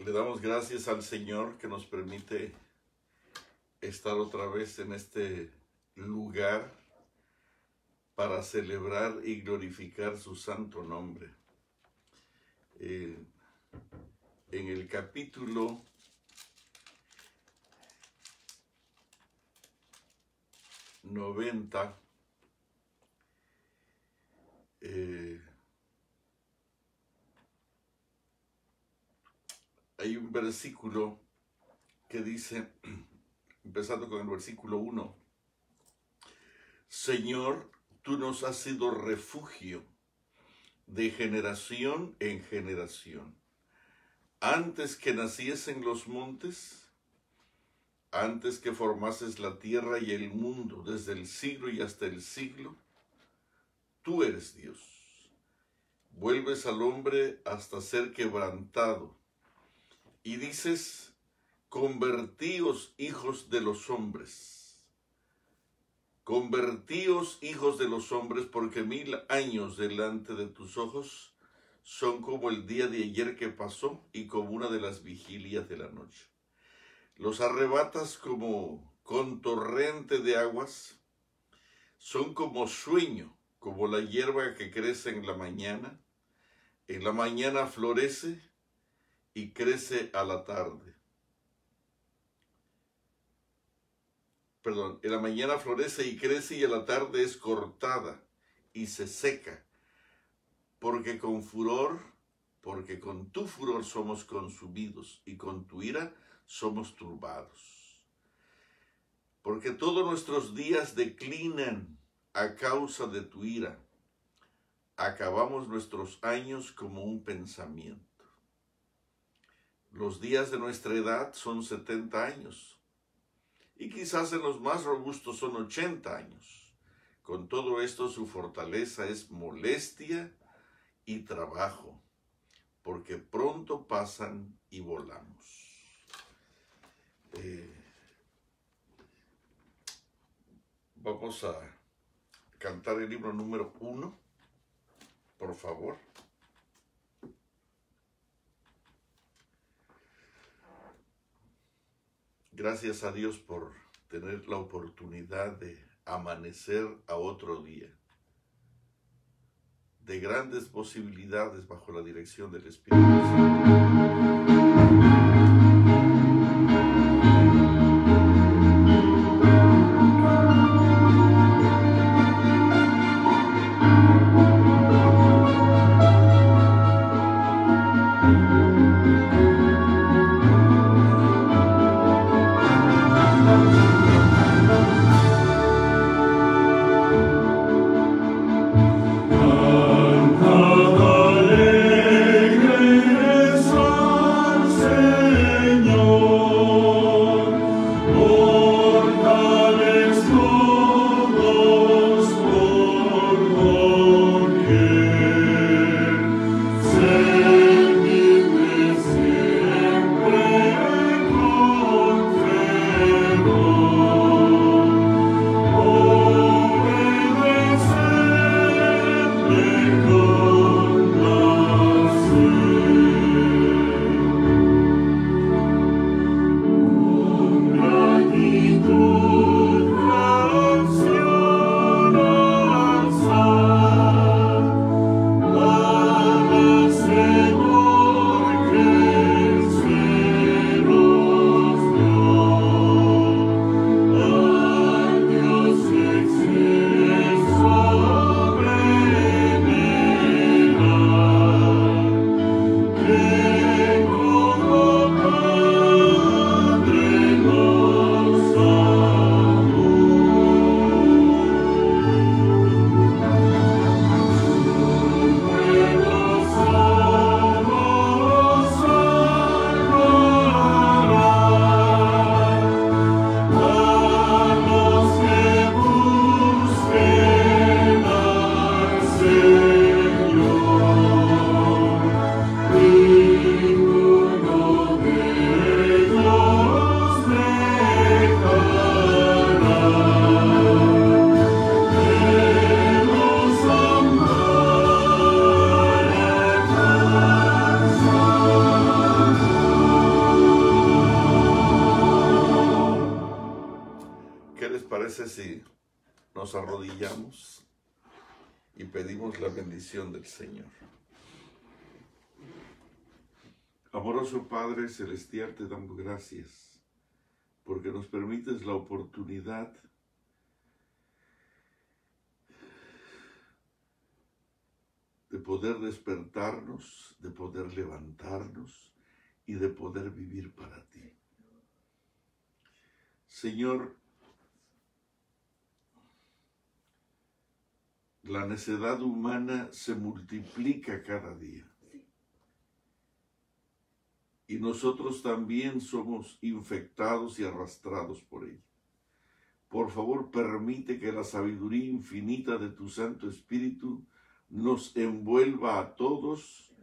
Le damos gracias al Señor que nos permite estar otra vez en este lugar para celebrar y glorificar su santo nombre. En el capítulo 90, hay un versículo que dice, empezando con el versículo 1, Señor, tú nos has sido refugio de generación en generación. Antes que naciesen los montes, antes que formases la tierra y el mundo, desde el siglo y hasta el siglo, tú eres Dios. Vuelves al hombre hasta ser quebrantado. Y dices, convertíos hijos de los hombres. Convertíos hijos de los hombres, porque 1000 años delante de tus ojos son como el día de ayer que pasó y como una de las vigilias de la noche. Los arrebatas como con torrente de aguas, son como sueño, como la hierba que crece en la mañana florece y crece a la tarde. En la mañana florece y crece y a la tarde es cortada y se seca, porque con tu furor somos consumidos y con tu ira somos turbados. Porque todos nuestros días declinan a causa de tu ira. Acabamos nuestros años como un pensamiento. Los días de nuestra edad son 70 años. Y quizás en los más robustos son 80 años. Con todo esto su fortaleza es molestia y trabajo, porque pronto pasan y volamos. Vamos a cantar el libro número 1, por favor. Gracias a Dios por tener la oportunidad de amanecer a otro día, de grandes posibilidades bajo la dirección del Espíritu Santo. Alegre y pedimos la bendición del Señor. Amoroso Padre Celestial, te damos gracias porque nos permites la oportunidad de poder despertarnos, de poder levantarnos y de poder vivir para ti. Señor, la necedad humana se multiplica cada día. Y nosotros también somos infectados y arrastrados por ella. Por favor, permite que la sabiduría infinita de tu Santo Espíritu nos envuelva a todos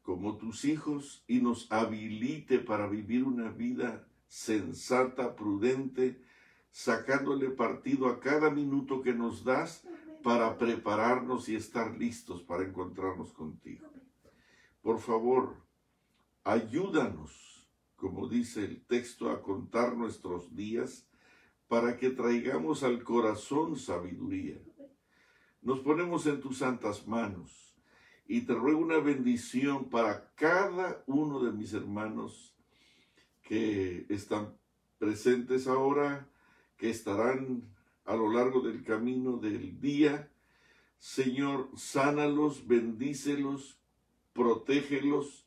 como tus hijos y nos habilite para vivir una vida sensata, prudente, sacándole partido a cada minuto que nos das para prepararnos y estar listos para encontrarnos contigo. Por favor, ayúdanos, como dice el texto, a contar nuestros días para que traigamos al corazón sabiduría. Nos ponemos en tus santas manos y te ruego una bendición para cada uno de mis hermanos que están presentes ahora, que estarán a lo largo del camino del día. Señor, sánalos, bendícelos, protégelos,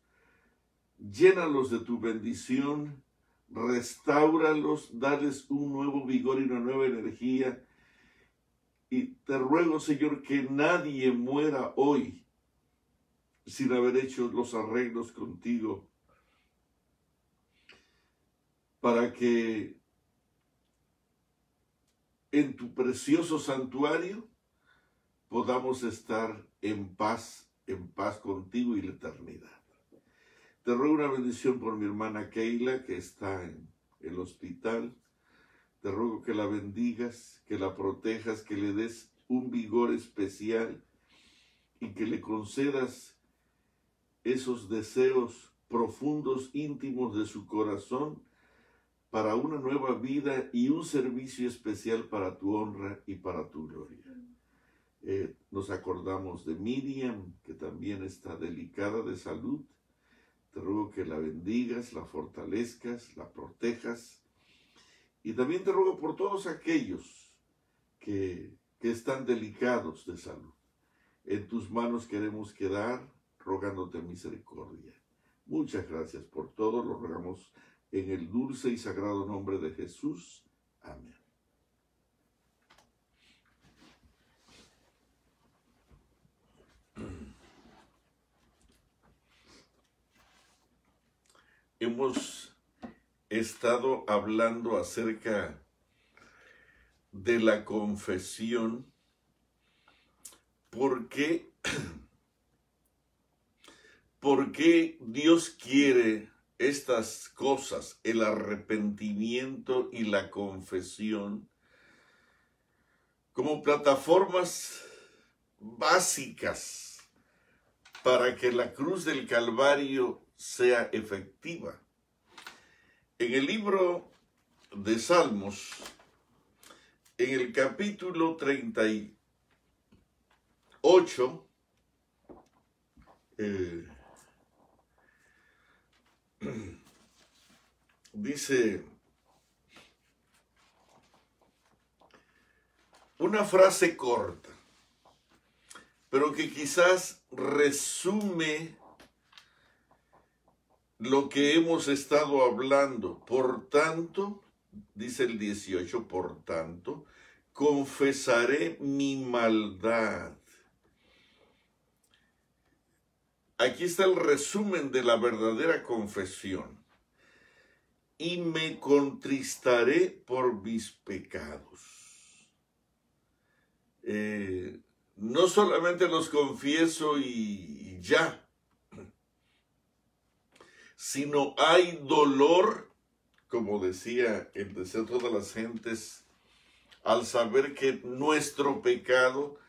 llénalos de tu bendición, restáuralos, dales un nuevo vigor y una nueva energía. Y te ruego, Señor, que nadie muera hoy sin haber hecho los arreglos contigo, para que en tu precioso santuario podamos estar en paz contigo y la eternidad. Te ruego una bendición por mi hermana Keila, que está en el hospital. Te ruego que la bendigas, que la protejas, que le des un vigor especial y que le concedas esos deseos profundos, íntimos de su corazón para una nueva vida y un servicio especial para tu honra y para tu gloria. Nos acordamos de Miriam, que también está delicada de salud. Te ruego que la bendigas, la fortalezcas, la protejas. Y también te ruego por todos aquellos que están delicados de salud. En tus manos queremos quedar, rogándote misericordia. Muchas gracias por todo, lo rogamos en el dulce y sagrado nombre de Jesús. Amén. Hemos estado hablando acerca de la confesión. ¿Por qué Dios quiere estas cosas, el arrepentimiento y la confesión, como plataformas básicas para que la cruz del Calvario sea efectiva? En el libro de Salmos, en el capítulo 38, dice una frase corta, pero que quizás resume lo que hemos estado hablando. Por tanto, dice el 18, por tanto, confesaré mi maldad. Aquí está el resumen de la verdadera confesión. Y me contristaré por mis pecados. No solamente los confieso y ya, sino hay dolor, como decía el deseo de todas las gentes, al saber que nuestro pecado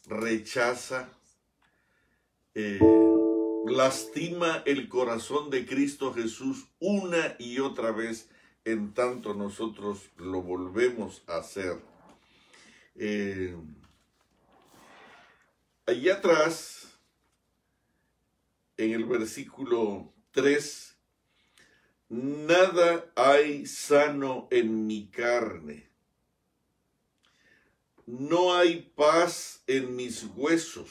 rechaza, lastima el corazón de Cristo Jesús una y otra vez, en tanto nosotros lo volvemos a hacer. Allí atrás, en el versículo 3, nada hay sano en mi carne. No hay paz en mis huesos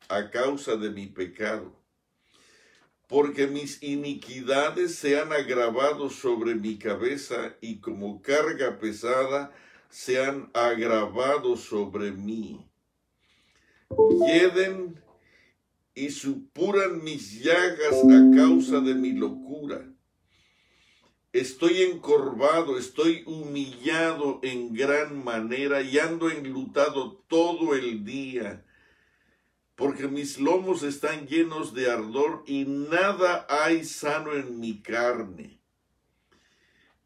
a causa de mi pecado, porque mis iniquidades se han agravado sobre mi cabeza y como carga pesada se han agravado sobre mí. Hieden y supuran mis llagas a causa de mi locura. Estoy encorvado, estoy humillado en gran manera y ando enlutado todo el día, porque mis lomos están llenos de ardor y nada hay sano en mi carne.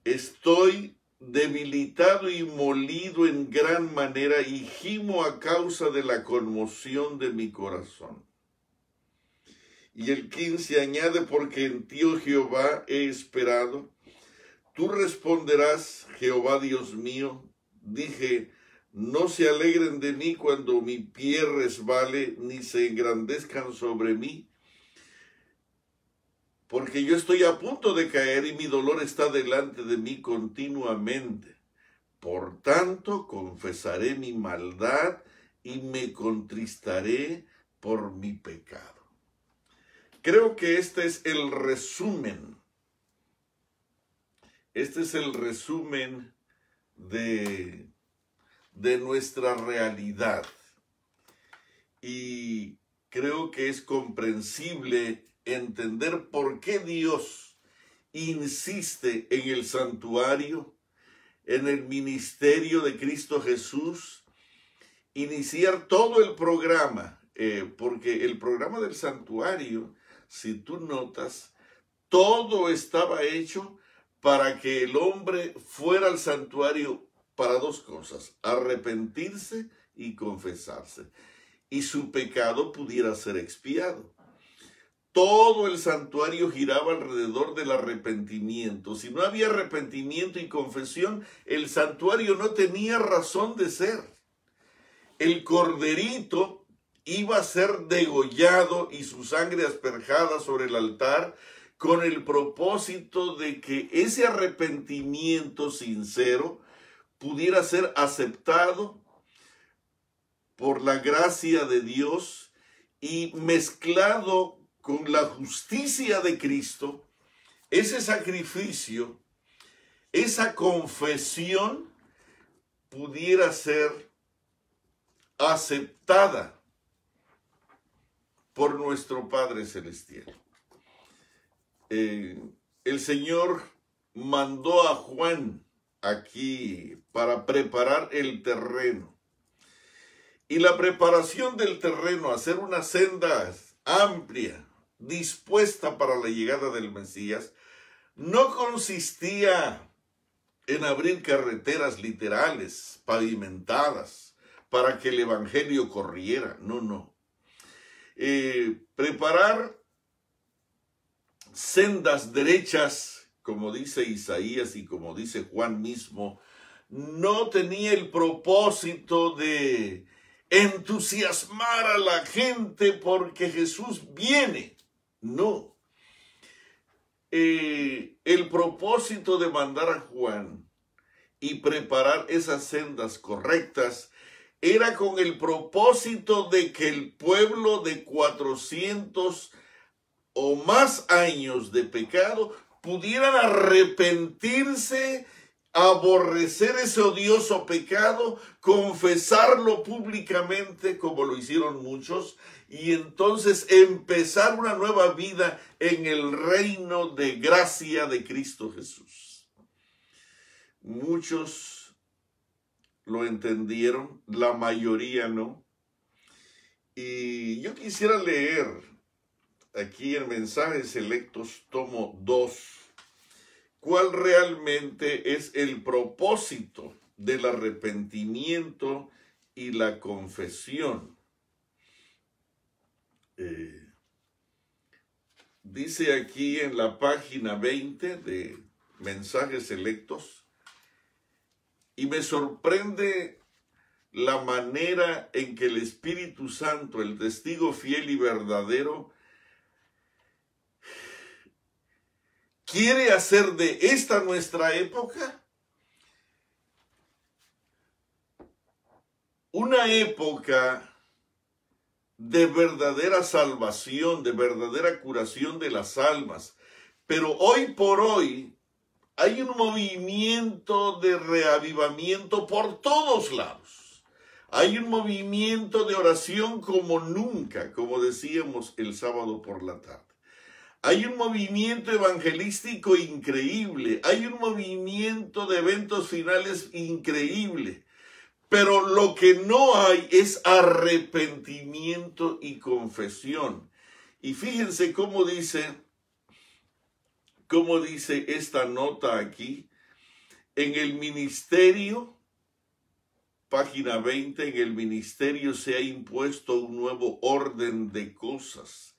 Estoy debilitado y molido en gran manera y gimo a causa de la conmoción de mi corazón. Y el 15 añade, porque en ti, oh Jehová, he esperado. Tú responderás, Jehová Dios mío. Dije, no se alegren de mí cuando mi pie resbale, ni se engrandezcan sobre mí, porque yo estoy a punto de caer y mi dolor está delante de mí continuamente. Por tanto, confesaré mi maldad y me contristaré por mi pecado. Creo que este es el resumen. Este es el resumen de nuestra realidad. Y creo que es comprensible entender por qué Dios insiste en el santuario, en el ministerio de Cristo Jesús, iniciar todo el programa, porque el programa del santuario, si tú notas, todo estaba hecho para que el hombre fuera al santuario para dos cosas: arrepentirse y confesarse, y su pecado pudiera ser expiado. Todo el santuario giraba alrededor del arrepentimiento. Si no había arrepentimiento y confesión, el santuario no tenía razón de ser. El corderito iba a ser degollado y su sangre asperjada sobre el altar, con el propósito de que ese arrepentimiento sincero pudiera ser aceptado por la gracia de Dios y mezclado con la justicia de Cristo, ese sacrificio, esa confesión pudiera ser aceptada por nuestro Padre Celestial. El Señor mandó a Juan aquí para preparar el terreno. Y la preparación del terreno, hacer una senda amplia, dispuesta para la llegada del Mesías, no consistía en abrir carreteras literales, pavimentadas, para que el evangelio corriera. No. Preparar sendas derechas, como dice Isaías y como dice Juan mismo, no tenía el propósito de entusiasmar a la gente porque Jesús viene. No. El propósito de mandar a Juan y preparar esas sendas correctas era con el propósito de que el pueblo de 400 o más años de pecado pudieran arrepentirse, aborrecer ese odioso pecado, confesarlo públicamente como lo hicieron muchos, y entonces empezar una nueva vida en el reino de gracia de Cristo Jesús. Muchos lo entendieron, la mayoría no. Y yo quisiera leer aquí en Mensajes Selectos, tomo 2, cuál realmente es el propósito del arrepentimiento y la confesión. Dice aquí en la página 20 de Mensajes Selectos, y me sorprende la manera en que el Espíritu Santo, el testigo fiel y verdadero, quiere hacer de esta nuestra época una época de verdadera salvación, de verdadera curación de las almas. Pero hoy por hoy hay un movimiento de reavivamiento por todos lados. Hay un movimiento de oración como nunca, como decíamos el sábado por la tarde. Hay un movimiento evangelístico increíble. Hay un movimiento de eventos finales increíble. Pero lo que no hay es arrepentimiento y confesión. Y fíjense cómo dice esta nota aquí. En el ministerio, página 20, en el ministerio se ha impuesto un nuevo orden de cosas.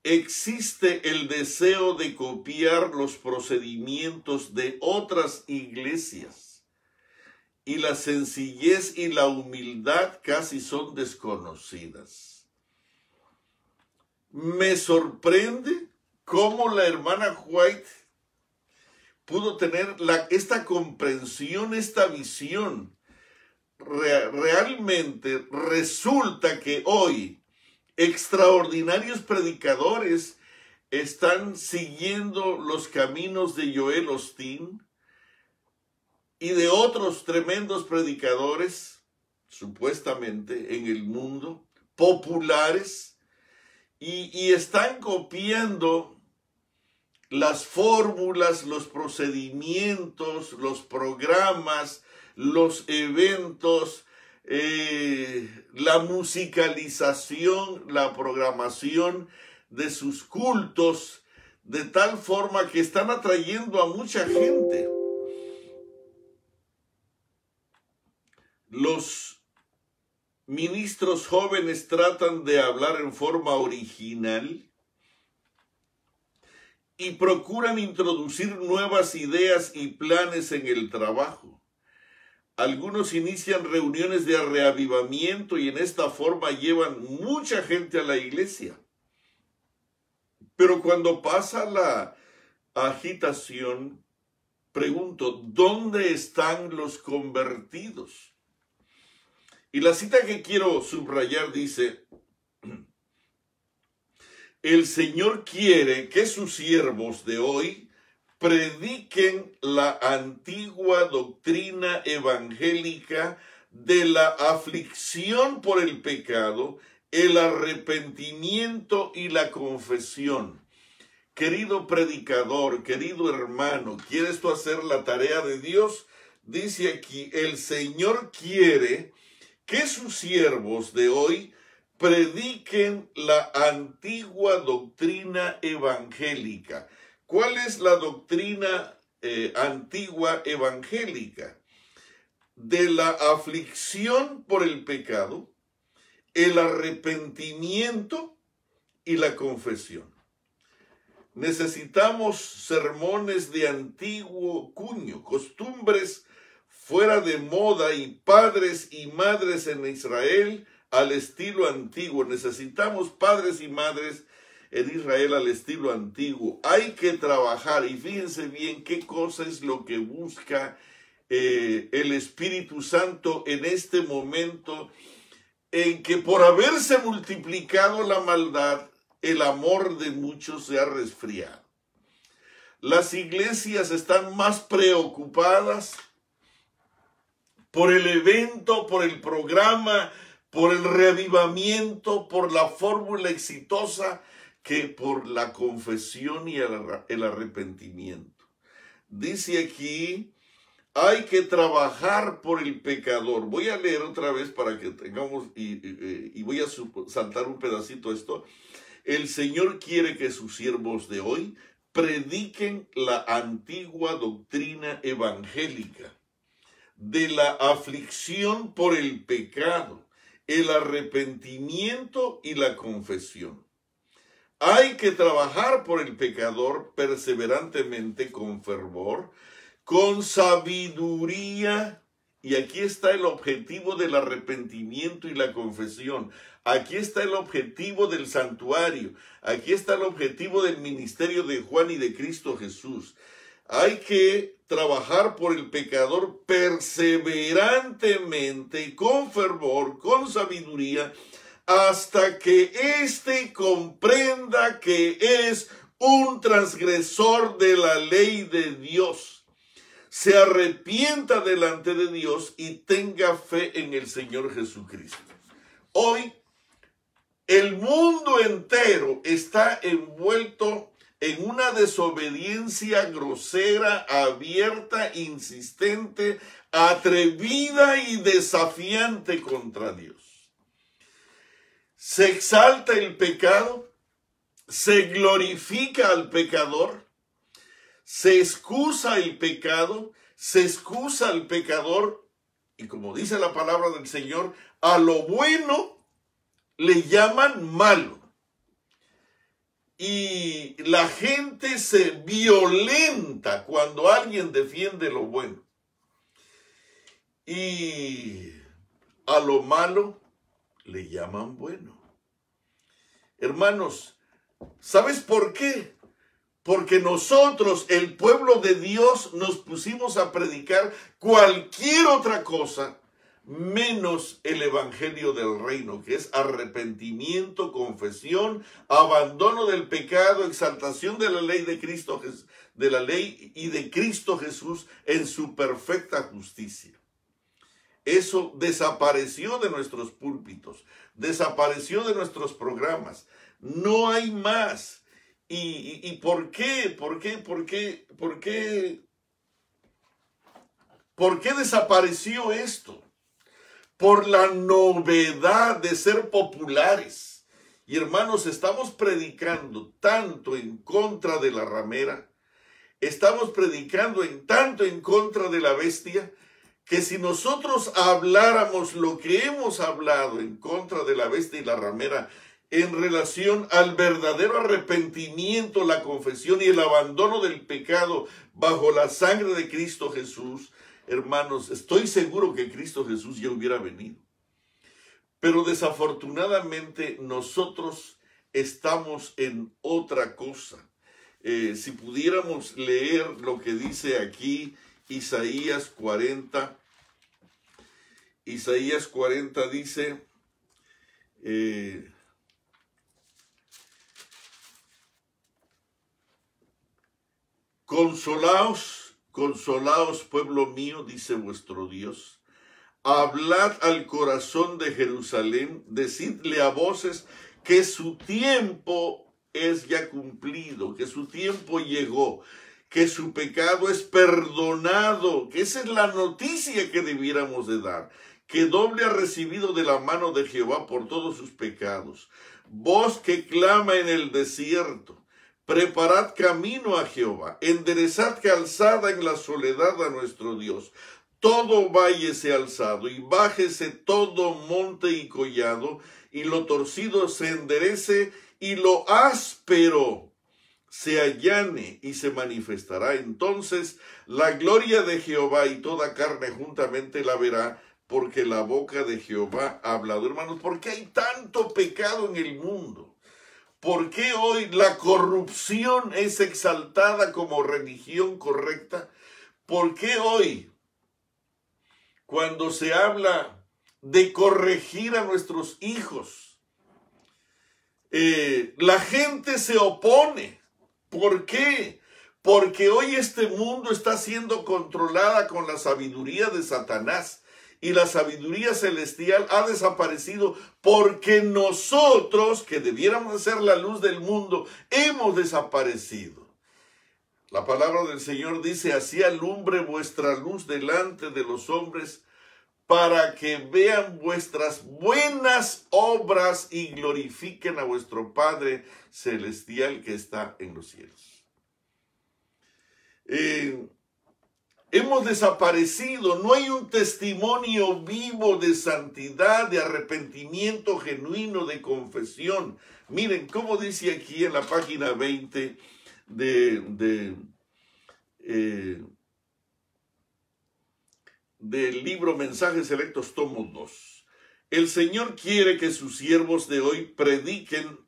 Existe el deseo de copiar los procedimientos de otras iglesias. Y la sencillez y la humildad casi son desconocidas. Me sorprende cómo la hermana White pudo tener esta comprensión, esta visión. Realmente resulta que hoy extraordinarios predicadores están siguiendo los caminos de Joel Osteen y de otros tremendos predicadores, supuestamente en el mundo, populares, y están copiando las fórmulas, los procedimientos, los programas, los eventos, la musicalización, la programación de sus cultos, de tal forma que están atrayendo a mucha gente. Los ministros jóvenes tratan de hablar en forma original y procuran introducir nuevas ideas y planes en el trabajo. Algunos inician reuniones de reavivamiento y en esta forma llevan mucha gente a la iglesia. Pero cuando pasa la agitación, pregunto, ¿dónde están los convertidos? Y la cita que quiero subrayar dice: el Señor quiere que sus siervos de hoy prediquen la antigua doctrina evangélica de la aflicción por el pecado, el arrepentimiento y la confesión. Querido predicador, querido hermano, ¿quieres tú hacer la tarea de Dios? Dice aquí, el Señor quiere que sus siervos de hoy prediquen la antigua doctrina evangélica. ¿Cuál es la doctrina antigua evangélica? De la aflicción por el pecado, el arrepentimiento y la confesión. Necesitamos sermones de antiguo cuño, costumbres fuera de moda y padres y madres en Israel al estilo antiguo. Necesitamos padres y madres en Israel al estilo antiguo. Hay que trabajar y fíjense bien qué cosa es lo que busca el Espíritu Santo en este momento en que por haberse multiplicado la maldad, el amor de muchos se ha resfriado. Las iglesias están más preocupadas por el evento, por el programa, por el reavivamiento, por la fórmula exitosa, que por la confesión y el arrepentimiento. Dice aquí, hay que trabajar por el pecador. Voy a leer otra vez para que tengamos, y voy a saltar un pedacito esto. El Señor quiere que sus siervos de hoy prediquen la antigua doctrina evangélica de la aflicción por el pecado, el arrepentimiento y la confesión. Hay que trabajar por el pecador perseverantemente con fervor, con sabiduría Y aquí está el objetivo del arrepentimiento y la confesión. Aquí está el objetivo del santuario. Aquí está el objetivo del ministerio de Juan y de Cristo Jesús. Hay que trabajar por el pecador perseverantemente, con fervor, con sabiduría, hasta que éste comprenda que es un transgresor de la ley de Dios, se arrepienta delante de Dios y tenga fe en el Señor Jesucristo. Hoy, el mundo entero está envuelto en una desobediencia grosera, abierta, insistente, atrevida y desafiante contra Dios. Se exalta el pecado, se glorifica al pecador, se excusa el pecado, se excusa al pecador, y como dice la palabra del Señor, a lo bueno le llaman malo. Y la gente se violenta cuando alguien defiende lo bueno. Y a lo malo le llaman bueno. Hermanos, ¿sabes por qué? Porque nosotros, el pueblo de Dios, nos pusimos a predicar cualquier otra cosa menos el evangelio del reino, que es arrepentimiento, confesión, abandono del pecado, exaltación de la ley de Cristo, de la ley y de Cristo Jesús en su perfecta justicia. Eso desapareció de nuestros púlpitos, desapareció de nuestros programas. No hay más. ¿Y por qué? ¿Por qué desapareció esto? Por la novedad de ser populares. Y hermanos, estamos predicando tanto en contra de la ramera, estamos predicando tanto en contra de la bestia, que si nosotros habláramos lo que hemos hablado en contra de la bestia y la ramera, en relación al verdadero arrepentimiento, la confesión y el abandono del pecado bajo la sangre de Cristo Jesús, hermanos, estoy seguro que Cristo Jesús ya hubiera venido. Pero desafortunadamente nosotros estamos en otra cosa. Si pudiéramos leer lo que dice aquí Isaías 40. Isaías 40 dice, consolaos, consolaos, pueblo mío, dice vuestro Dios. Hablad al corazón de Jerusalén, decidle a voces que su tiempo es ya cumplido, que su tiempo llegó, que su pecado es perdonado, que esa es la noticia que debiéramos de dar, que doble ha recibido de la mano de Jehová por todos sus pecados. Voz que clama en el desierto, preparad camino a Jehová, enderezad calzada en la soledad a nuestro Dios. Todo valle sea alzado y bájese todo monte y collado, y lo torcido se enderece y lo áspero se allane y se manifestará. Entonces la gloria de Jehová y toda carne juntamente la verá, porque la boca de Jehová ha hablado. Hermanos, ¿por qué hay tanto pecado en el mundo? ¿Por qué hoy la corrupción es exaltada como religión correcta? ¿Por qué hoy, cuando se habla de corregir a nuestros hijos, la gente se opone? ¿Por qué? Porque hoy este mundo está siendo controlada con la sabiduría de Satanás. Y la sabiduría celestial ha desaparecido porque nosotros, que debiéramos ser la luz del mundo, hemos desaparecido. La palabra del Señor dice, así alumbre vuestra luz delante de los hombres, para que vean vuestras buenas obras y glorifiquen a vuestro Padre celestial que está en los cielos. Hemos desaparecido, no hay un testimonio vivo de santidad, de arrepentimiento genuino, de confesión. Miren cómo dice aquí en la página 20 del libro Mensajes Selectos, tomo 2. El Señor quiere que sus siervos de hoy prediquen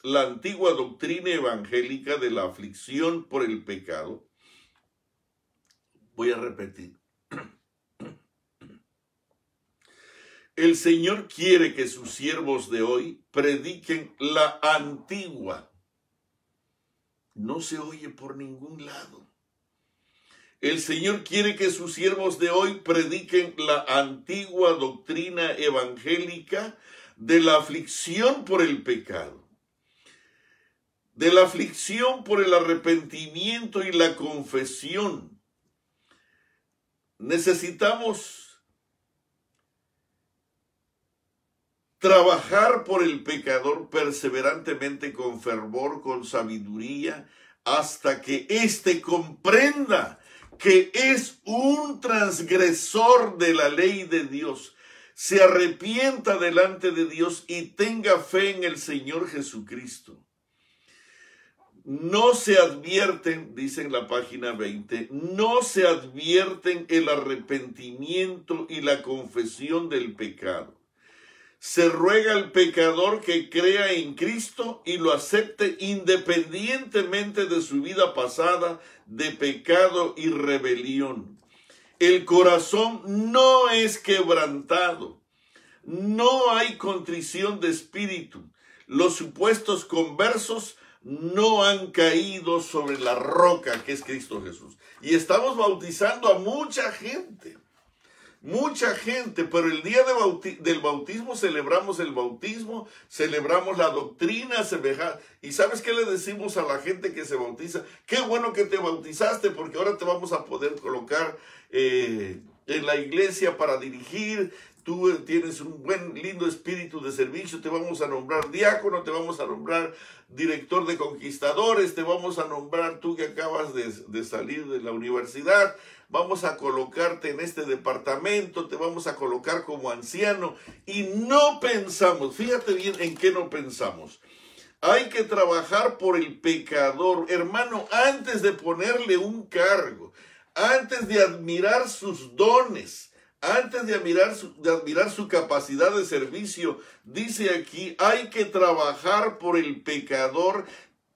la antigua doctrina evangélica de la aflicción por el pecado. Voy a repetir. El Señor quiere que sus siervos de hoy prediquen la antigua. No se oye por ningún lado. El Señor quiere que sus siervos de hoy prediquen la antigua doctrina evangélica de la aflicción por el pecado, de la aflicción por el arrepentimiento y la confesión. Necesitamos trabajar por el pecador perseverantemente, con fervor, con sabiduría, hasta que éste comprenda que es un transgresor de la ley de Dios, se arrepienta delante de Dios y tenga fe en el Señor Jesucristo. No se advierten, dice en la página 20, no se advierten el arrepentimiento y la confesión del pecado. Se ruega al pecador que crea en Cristo y lo acepte independientemente de su vida pasada de pecado y rebelión. El corazón no es quebrantado. No hay contrición de espíritu. Los supuestos conversos no han caído sobre la roca que es Cristo Jesús. Y estamos bautizando a mucha gente. Mucha gente, pero el día del bautismo celebramos el bautismo, celebramos la doctrina semejante. ¿Y sabes qué le decimos a la gente que se bautiza? Qué bueno que te bautizaste, porque ahora te vamos a poder colocar en la iglesia para dirigir. Tú tienes un buen, lindo espíritu de servicio, te vamos a nombrar diácono, te vamos a nombrar director de conquistadores, te vamos a nombrar, tú que acabas de salir de la universidad, vamos a colocarte en este departamento, te vamos a colocar como anciano. Y no pensamos, fíjate bien en qué no pensamos. Hay que trabajar por el pecador, hermano, antes de ponerle un cargo, antes de admirar sus dones, antes de admirar su capacidad de servicio. Dice aquí, hay que trabajar por el pecador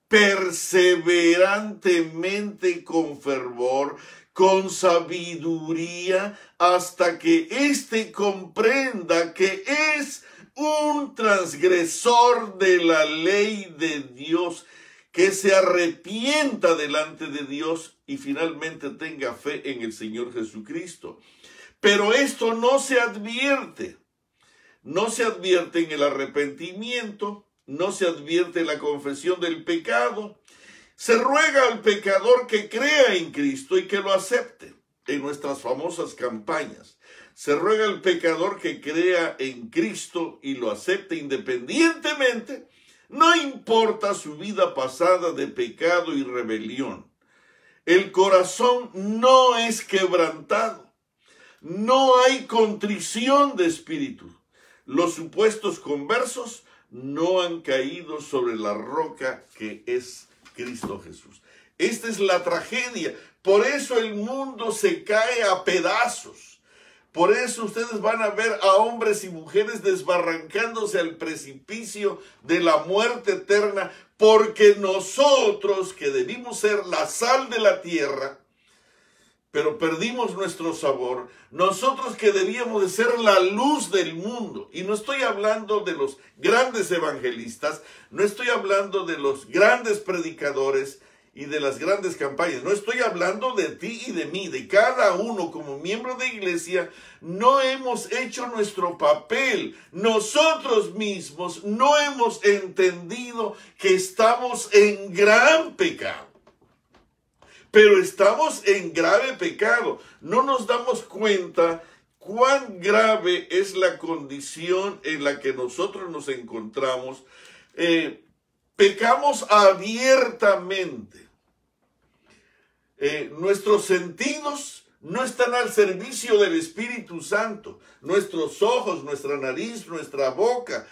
perseverantemente, con fervor, con sabiduría, hasta que éste comprenda que es un transgresor de la ley de Dios, que se arrepienta delante de Dios y finalmente tenga fe en el Señor Jesucristo. Pero esto no se advierte. No se advierte en el arrepentimiento, no se advierte en la confesión del pecado. Se ruega al pecador que crea en Cristo y que lo acepte. En nuestras famosas campañas, se ruega al pecador que crea en Cristo y lo acepte independientemente, no importa su vida pasada de pecado y rebelión. El corazón no es quebrantado. No hay contrición de espíritu. Los supuestos conversos no han caído sobre la roca que es Cristo Jesús. Esta es la tragedia. Por eso el mundo se cae a pedazos. Por eso ustedes van a ver a hombres y mujeres desbarrancándose al precipicio de la muerte eterna, porque nosotros, que debimos ser la sal de la tierra, pero perdimos nuestro sabor. Nosotros que debíamos de ser la luz del mundo. Y no estoy hablando de los grandes evangelistas, no estoy hablando de los grandes predicadores y de las grandes campañas. No estoy hablando de ti y de mí, de cada uno como miembro de iglesia. No hemos hecho nuestro papel. Nosotros mismos no hemos entendido que estamos en gran pecado. Pero estamos en grave pecado. No nos damos cuenta cuán grave es la condición en la que nosotros nos encontramos. Pecamos abiertamente. Nuestros sentidos no están al servicio del Espíritu Santo. Nuestros ojos, nuestra nariz, nuestra boca,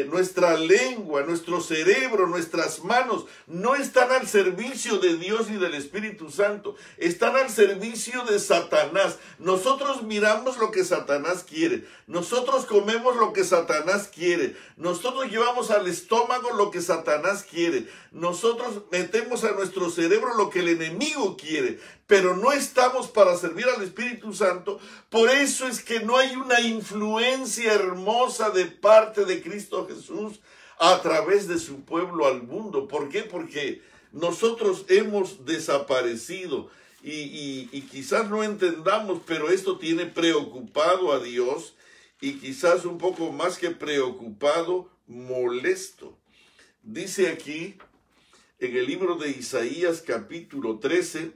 nuestra lengua, nuestro cerebro, nuestras manos, no están al servicio de Dios y del Espíritu Santo, están al servicio de Satanás. Nosotros miramos lo que Satanás quiere, nosotros comemos lo que Satanás quiere, nosotros llevamos al estómago lo que Satanás quiere, nosotros metemos a nuestro cerebro lo que el enemigo quiere, pero no estamos para servir al Espíritu Santo. Por eso es que no hay una influencia hermosa de parte de Cristo Jesús a través de su pueblo al mundo. ¿Por qué? Porque nosotros hemos desaparecido y quizás no entendamos, pero esto tiene preocupado a Dios y quizás un poco más que preocupado, molesto. Dice aquí en el libro de Isaías capítulo 13,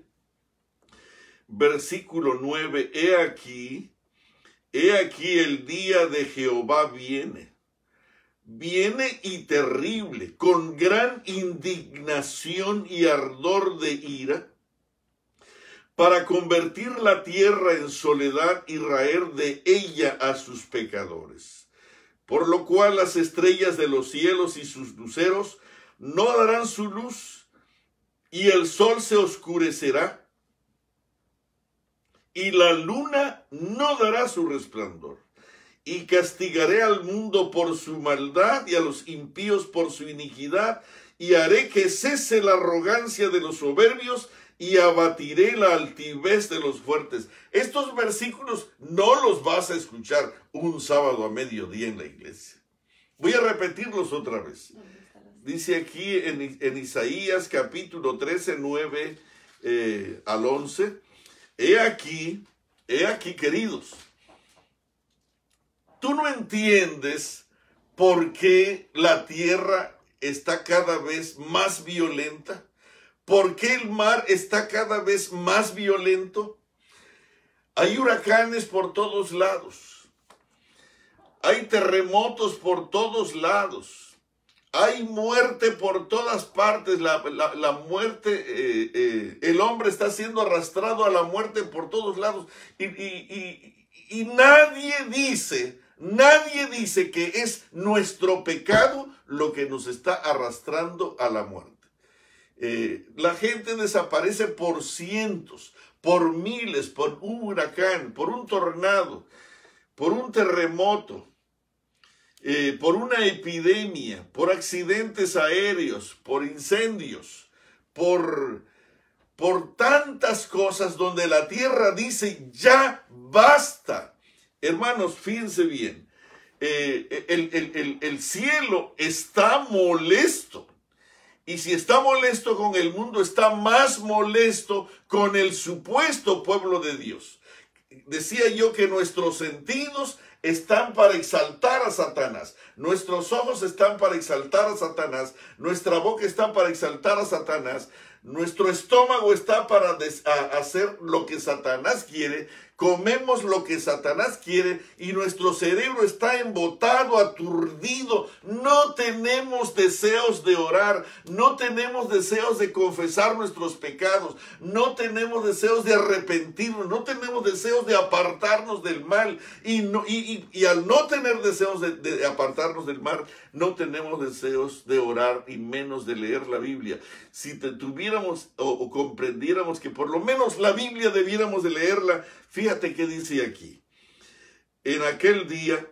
versículo 9, he aquí el día de Jehová viene y terrible, con gran indignación y ardor de ira, para convertir la tierra en soledad y raer de ella a sus pecadores. Por lo cual las estrellas de los cielos y sus luceros no darán su luz, y el sol se oscurecerá, y la luna no dará su resplandor. Y castigaré al mundo por su maldad y a los impíos por su iniquidad, y haré que cese la arrogancia de los soberbios, y abatiré la altivez de los fuertes. Estos versículos no los vas a escuchar un sábado a mediodía en la iglesia. Voy a repetirlos otra vez. Dice aquí en Isaías capítulo 13, 9 al 11, he aquí, queridos, tú no entiendes por qué la tierra está cada vez más violenta, por qué el mar está cada vez más violento. Hay huracanes por todos lados, hay terremotos por todos lados, hay muerte por todas partes, la muerte, el hombre está siendo arrastrado a la muerte por todos lados, y nadie dice que es nuestro pecado lo que nos está arrastrando a la muerte. La gente desaparece por cientos, por miles, por un huracán, por un tornado, por un terremoto, por una epidemia, por accidentes aéreos, por incendios, por tantas cosas donde la tierra dice ya basta. Hermanos, fíjense bien, el cielo está molesto. Y si está molesto con el mundo, está más molesto con el supuesto pueblo de Dios. Decía yo que nuestros sentidos están para exaltar a Satanás, nuestros ojos están para exaltar a Satanás, nuestra boca está para exaltar a Satanás, nuestro estómago está para hacer lo que Satanás quiere, comemos lo que Satanás quiere y nuestro cerebro está embotado, aturdido. No tenemos deseos de orar, no tenemos deseos de confesar nuestros pecados, no tenemos deseos de arrepentirnos, no tenemos deseos de apartarnos del mal y al no tener deseos de apartarnos del mal, no tenemos deseos de orar y menos de leer la Biblia. Si tuviéramos o comprendiéramos que por lo menos la Biblia debiéramos de leerla, fíjate qué dice aquí. En aquel día,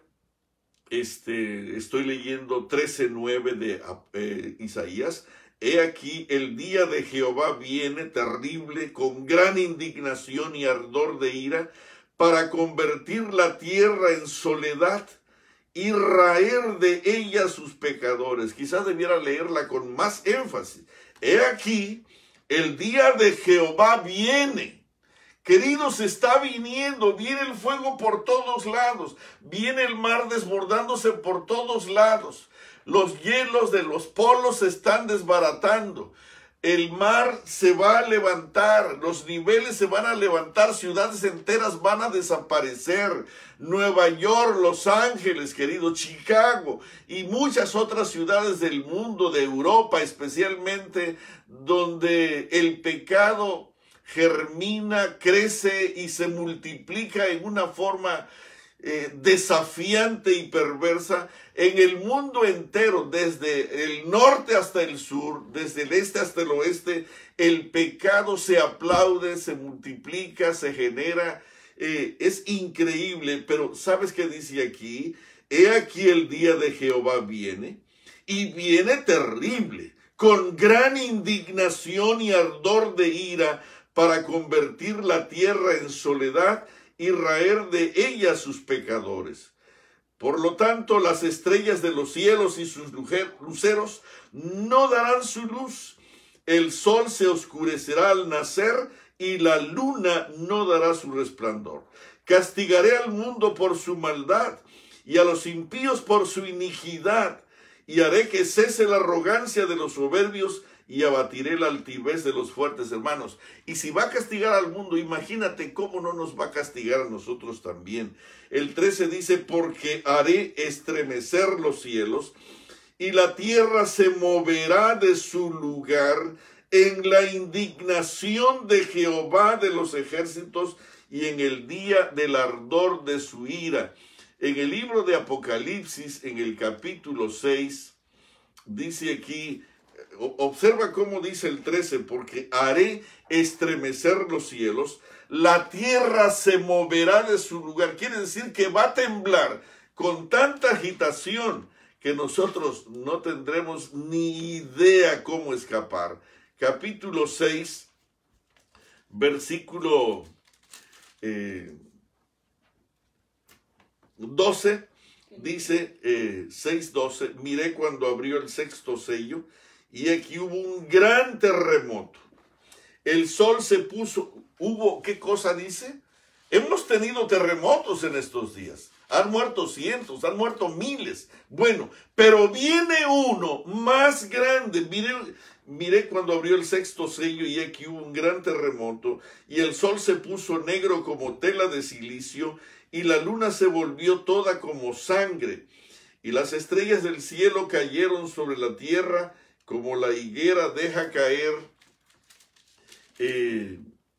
estoy leyendo 13:9 de Isaías. He aquí el día de Jehová viene terrible, con gran indignación y ardor de ira, para convertir la tierra en soledad y raer de ella sus pecadores. Quizás debiera leerla con más énfasis. He aquí el día de Jehová viene. Queridos, está viniendo, viene el fuego por todos lados, viene el mar desbordándose por todos lados, los hielos de los polos se están desbaratando, el mar se va a levantar, los niveles se van a levantar, ciudades enteras van a desaparecer, Nueva York, Los Ángeles, querido, Chicago y muchas otras ciudades del mundo, de Europa especialmente, donde el pecado germina, crece y se multiplica en una forma desafiante y perversa en el mundo entero, desde el norte hasta el sur, desde el este hasta el oeste. El pecado se aplaude, se multiplica, se genera. Es increíble, pero ¿sabes qué dice aquí? He aquí el día de Jehová viene, y viene terrible, con gran indignación y ardor de ira, para convertir la tierra en soledad y raer de ella sus pecadores. Por lo tanto, las estrellas de los cielos y sus luceros no darán su luz. El sol se oscurecerá al nacer y la luna no dará su resplandor. Castigaré al mundo por su maldad y a los impíos por su iniquidad, y haré que cese la arrogancia de los soberbios y abatiré la altivez de los fuertes, hermanos. Y si va a castigar al mundo, imagínate cómo no nos va a castigar a nosotros también. El 13 dice, porque haré estremecer los cielos, y la tierra se moverá de su lugar en la indignación de Jehová de los ejércitos y en el día del ardor de su ira. En el libro de Apocalipsis, en el capítulo 6, dice aquí, observa cómo dice el 13, porque haré estremecer los cielos, la tierra se moverá de su lugar. Quiere decir que va a temblar con tanta agitación que nosotros no tendremos ni idea cómo escapar. Capítulo 6, versículo 12, dice 6:12, miré cuando abrió el sexto sello, y aquí hubo un gran terremoto. El sol se puso, ¿qué cosa dice? Hemos tenido terremotos en estos días. Han muerto cientos, han muerto miles. Bueno, pero viene uno más grande. Miré cuando abrió el sexto sello, y aquí hubo un gran terremoto, y el sol se puso negro como tela de silicio, y la luna se volvió toda como sangre, y las estrellas del cielo cayeron sobre la tierra, como la higuera deja caer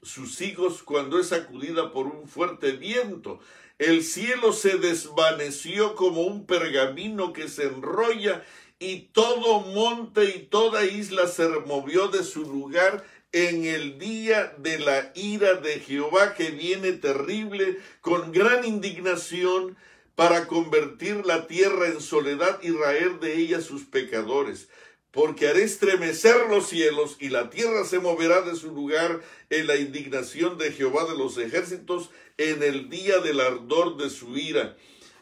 sus higos cuando es sacudida por un fuerte viento. El cielo se desvaneció como un pergamino que se enrolla, y todo monte y toda isla se removió de su lugar en el día de la ira de Jehová, que viene terrible, con gran indignación, para convertir la tierra en soledad y raer de ella sus pecadores. Porque haré estremecer los cielos, y la tierra se moverá de su lugar en la indignación de Jehová de los ejércitos, en el día del ardor de su ira.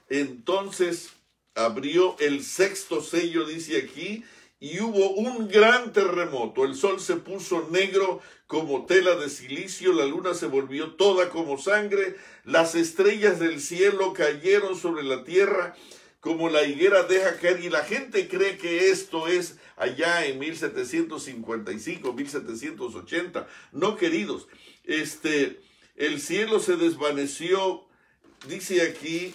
Entonces abrió el sexto sello, dice aquí, y hubo un gran terremoto. El sol se puso negro como tela de silicio, la luna se volvió toda como sangre, las estrellas del cielo cayeron sobre la tierra como la higuera deja caer. Y la gente cree que esto es allá en 1755, 1780. No, queridos, el cielo se desvaneció, dice aquí,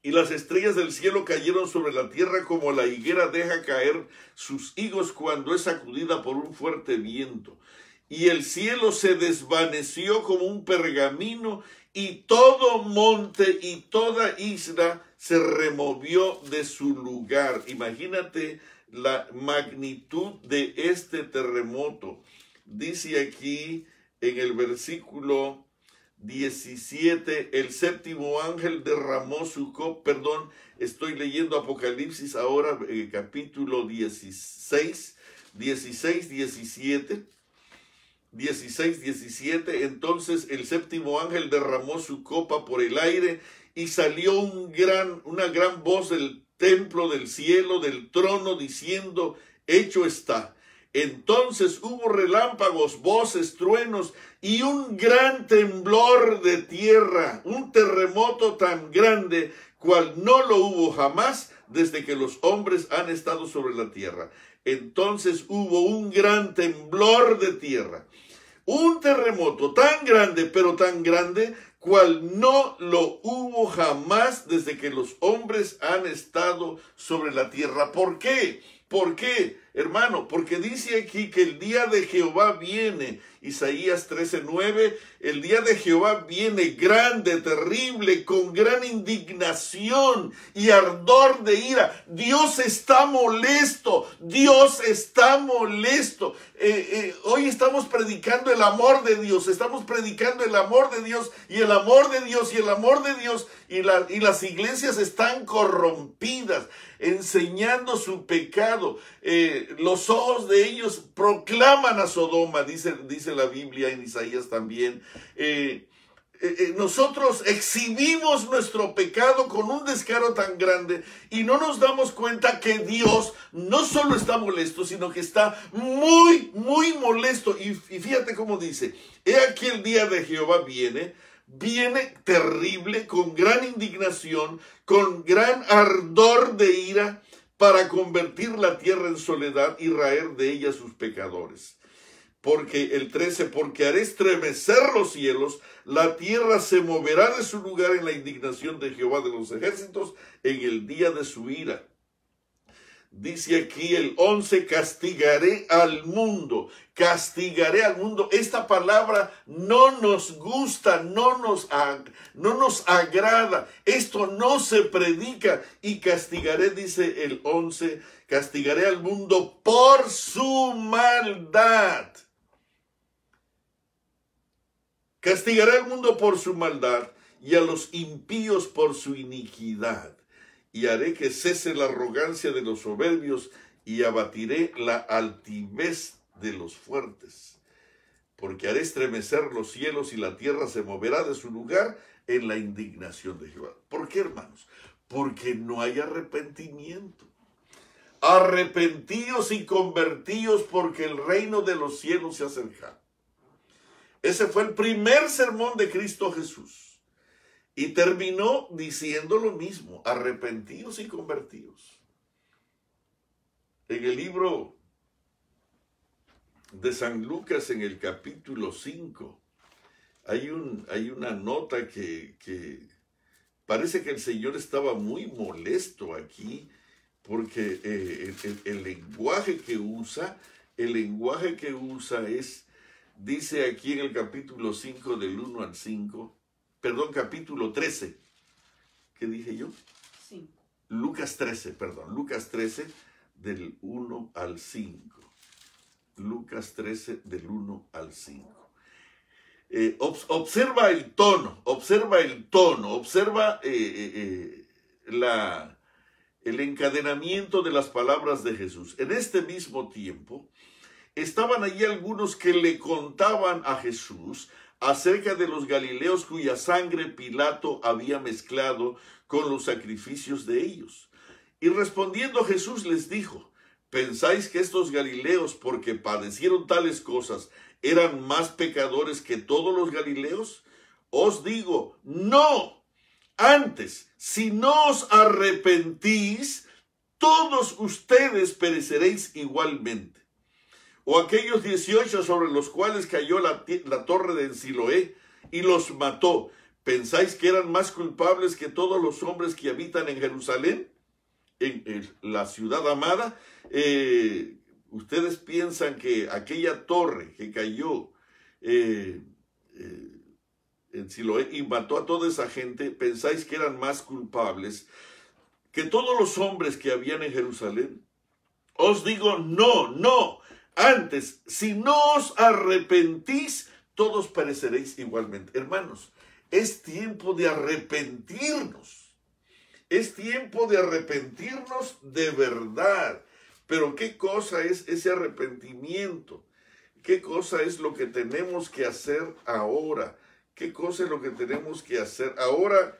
y las estrellas del cielo cayeron sobre la tierra como la higuera deja caer sus higos cuando es sacudida por un fuerte viento. Y el cielo se desvaneció como un pergamino, y todo monte y toda isla se removió de su lugar. Imagínate la magnitud de este terremoto. Dice aquí en el versículo 17, el séptimo ángel derramó su copa, estoy leyendo Apocalipsis ahora, capítulo 16, 17. Entonces el séptimo ángel derramó su copa por el aire, y salió una gran voz del templo, del cielo, del trono, diciendo, hecho está. Entonces hubo relámpagos, voces, truenos y un gran temblor de tierra, un terremoto tan grande cual no lo hubo jamás desde que los hombres han estado sobre la tierra. Entonces hubo un gran temblor de tierra, un terremoto tan grande, pero tan grande, cual no lo hubo jamás desde que los hombres han estado sobre la tierra. ¿Por qué? ¿Por qué? hermano, porque dice aquí que el día de Jehová viene, Isaías 13:9, el día de Jehová viene grande, terrible, con gran indignación y ardor de ira. Dios está molesto, Dios está molesto. Hoy estamos predicando el amor de Dios, estamos predicando el amor de Dios y el amor de Dios y el amor de Dios, y las iglesias están corrompidas, enseñando su pecado. Los ojos de ellos proclaman a Sodoma, dice la Biblia en Isaías también. Nosotros exhibimos nuestro pecado con un descaro tan grande y no nos damos cuenta que Dios no solo está molesto, sino que está muy, muy molesto. Y fíjate cómo dice: he aquí el día de Jehová viene terrible, con gran indignación, con gran ardor de ira, para convertir la tierra en soledad y raer de ella sus pecadores. Porque el 13, porque haré estremecer los cielos, la tierra se moverá de su lugar en la indignación de Jehová de los ejércitos, en el día de su ira. Dice aquí el 11, castigaré al mundo, castigaré al mundo. Esta palabra no nos gusta, no nos agrada, esto no se predica. Y castigaré, dice el 11, castigaré al mundo por su maldad. Castigaré al mundo por su maldad y a los impíos por su iniquidad. Y haré que cese la arrogancia de los soberbios y abatiré la altivez de los fuertes. Porque haré estremecer los cielos y la tierra se moverá de su lugar en la indignación de Jehová. ¿Por qué, hermanos? Porque no hay arrepentimiento. Arrepentíos y convertíos, porque el reino de los cielos se acerca. Ese fue el primer sermón de Cristo Jesús. Y terminó diciendo lo mismo: arrepentíos y convertíos. En el libro de San Lucas, en el capítulo 5, hay una nota que parece que el Señor estaba muy molesto aquí, porque el lenguaje que usa es, dice aquí en el capítulo 5 del 1 al 5, perdón, capítulo 13. ¿Qué dije yo? Sí. Lucas 13 del 1 al 5. Lucas 13 del 1 al 5. Observa el tono, observa el encadenamiento de las palabras de Jesús. En este mismo tiempo, estaban allí algunos que le contaban a Jesús acerca de los galileos cuya sangre Pilato había mezclado con los sacrificios de ellos. Y respondiendo Jesús les dijo: ¿pensáis que estos galileos, porque padecieron tales cosas, eran más pecadores que todos los galileos? Os digo, no. Antes, si no os arrepentís, todos ustedes pereceréis igualmente. O aquellos 18 sobre los cuales cayó la torre de Siloé y los mató, ¿pensáis que eran más culpables que todos los hombres que habitan en Jerusalén, en la ciudad amada? Ustedes piensan que aquella torre que cayó en Siloé y mató a toda esa gente, ¿pensáis que eran más culpables que todos los hombres que habían en Jerusalén? Os digo, no. Antes, si no os arrepentís, todos pereceréis igualmente. Hermanos, es tiempo de arrepentirnos. Es tiempo de arrepentirnos de verdad. Pero ¿qué cosa es ese arrepentimiento? ¿Qué cosa es lo que tenemos que hacer ahora? ¿Qué cosa es lo que tenemos que hacer ahora?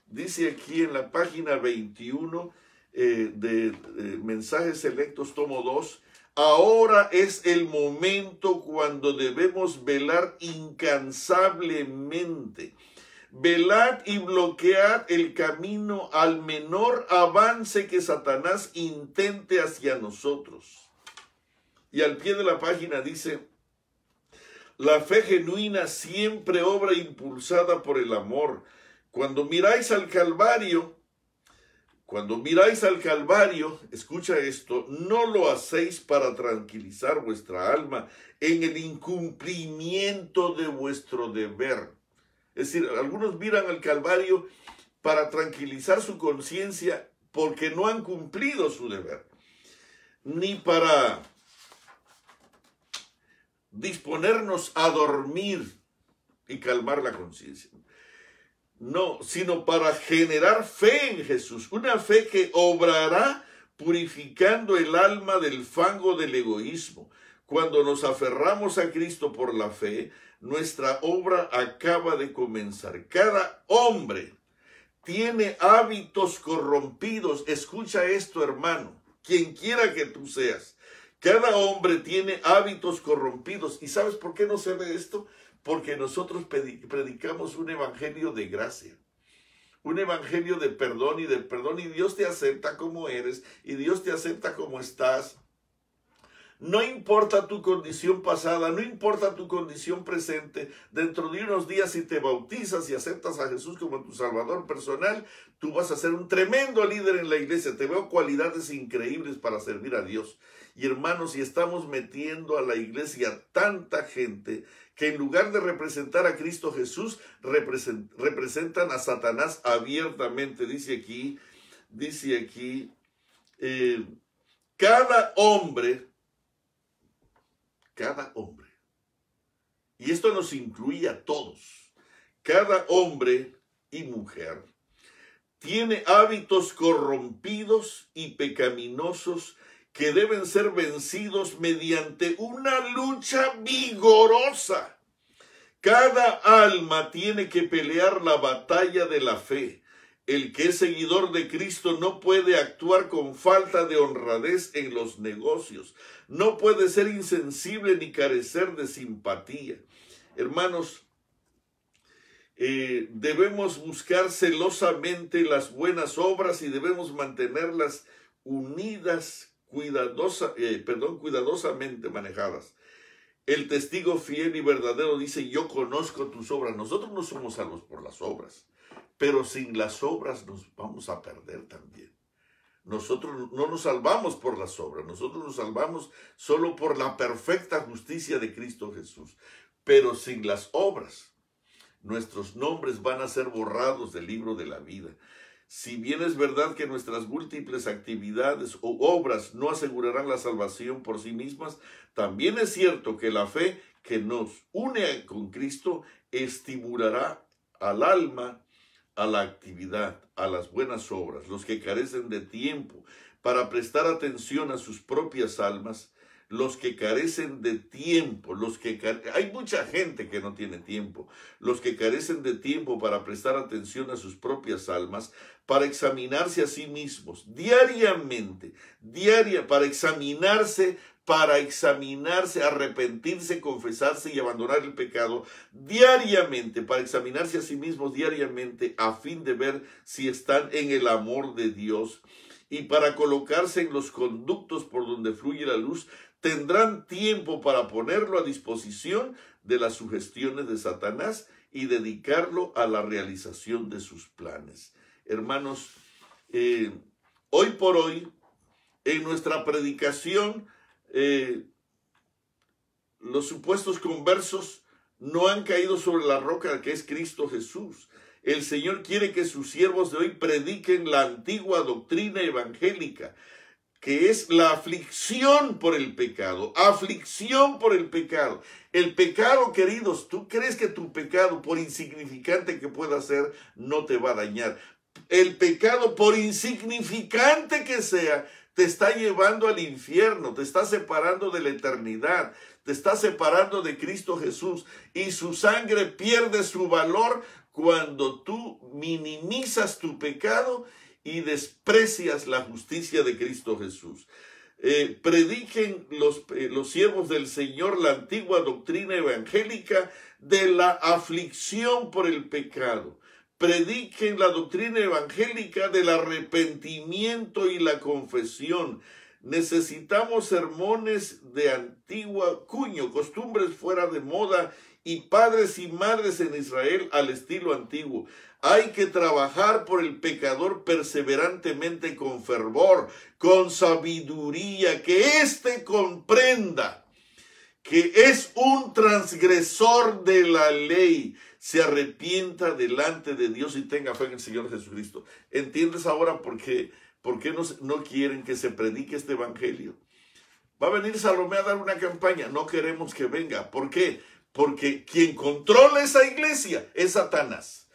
Dice aquí en la página 21 de Mensajes Selectos, tomo 2, ahora es el momento cuando debemos velar incansablemente. Velad y bloquead el camino al menor avance que Satanás intente hacia nosotros. Y al pie de la página dice: la fe genuina siempre obra impulsada por el amor. Cuando miráis al Calvario, Cuando miráis al Calvario, escucha esto, no lo hacéis para tranquilizar vuestra alma en el incumplimiento de vuestro deber. Es decir, algunos miran al Calvario para tranquilizar su conciencia porque no han cumplido su deber, ni para disponernos a dormir y calmar la conciencia. No, sino para generar fe en Jesús, una fe que obrará purificando el alma del fango del egoísmo. Cuando nos aferramos a Cristo por la fe, nuestra obra acaba de comenzar. Cada hombre tiene hábitos corrompidos. Escucha esto, hermano, quien quiera que tú seas. Cada hombre tiene hábitos corrompidos. ¿Y sabes por qué no se ve esto? Porque nosotros predicamos un evangelio de gracia, un evangelio de perdón, y Dios te acepta como eres, y Dios te acepta como estás. No importa tu condición pasada, no importa tu condición presente. Dentro de unos días, si te bautizas y aceptas a Jesús como tu Salvador personal, tú vas a ser un tremendo líder en la iglesia. Te veo cualidades increíbles para servir a Dios. Y hermanos, si estamos metiendo a la iglesia tanta gente que en lugar de representar a Cristo Jesús, representan a Satanás abiertamente. Dice aquí, cada hombre, y esto nos incluye a todos, cada hombre y mujer tiene hábitos corrompidos y pecaminosos que deben ser vencidos mediante una lucha vigorosa. Cada alma tiene que pelear la batalla de la fe. El que es seguidor de Cristo no puede actuar con falta de honradez en los negocios. No puede ser insensible ni carecer de simpatía. Hermanos, debemos buscar celosamente las buenas obras y debemos mantenerlas unidas, cuidadosamente manejadas. El testigo fiel y verdadero dice: yo conozco tus obras. Nosotros no somos salvos por las obras, pero sin las obras nos vamos a perder también. Nosotros no nos salvamos por las obras, nosotros nos salvamos solo por la perfecta justicia de Cristo Jesús. Pero sin las obras, nuestros nombres van a ser borrados del libro de la vida. Si bien es verdad que nuestras múltiples actividades o obras no asegurarán la salvación por sí mismas, también es cierto que la fe que nos une con Cristo estimulará al alma a la actividad, a las buenas obras. Los que carecen de tiempo para prestar atención a sus propias almas, los que carecen de tiempo, hay mucha gente que no tiene tiempo, los que carecen de tiempo para prestar atención a sus propias almas, para examinarse a sí mismos diariamente, para examinarse, arrepentirse, confesarse y abandonar el pecado diariamente, para examinarse a sí mismos diariamente a fin de ver si están en el amor de Dios, y para colocarse en los conductos por donde fluye la luz, tendrán tiempo para ponerlo a disposición de las sugestiones de Satanás y dedicarlo a la realización de sus planes. Hermanos, hoy por hoy, en nuestra predicación, los supuestos conversos no han caído sobre la roca que es Cristo Jesús. El Señor quiere que sus siervos de hoy prediquen la antigua doctrina evangélica, que es la aflicción por el pecado. Aflicción por el pecado. El pecado, queridos, tú crees que tu pecado, por insignificante que pueda ser, no te va a dañar. El pecado, por insignificante que sea, te está llevando al infierno, te está separando de la eternidad, te está separando de Cristo Jesús, y su sangre pierde su valor cuando tú minimizas tu pecado y desprecias la justicia de Cristo Jesús. Prediquen los siervos del Señor la antigua doctrina evangélica de la aflicción por el pecado. Prediquen la doctrina evangélica del arrepentimiento y la confesión. Necesitamos sermones de antigua cuño, costumbres fuera de moda y padres y madres en Israel al estilo antiguo. Hay que trabajar por el pecador perseverantemente con fervor, con sabiduría, que éste comprenda que es un transgresor de la ley, se arrepienta delante de Dios y tenga fe en el Señor Jesucristo. ¿Entiendes ahora por qué no quieren que se predique este evangelio? Va a venir Salomé a dar una campaña. No queremos que venga. ¿Por qué? Porque quien controla esa iglesia es Satanás.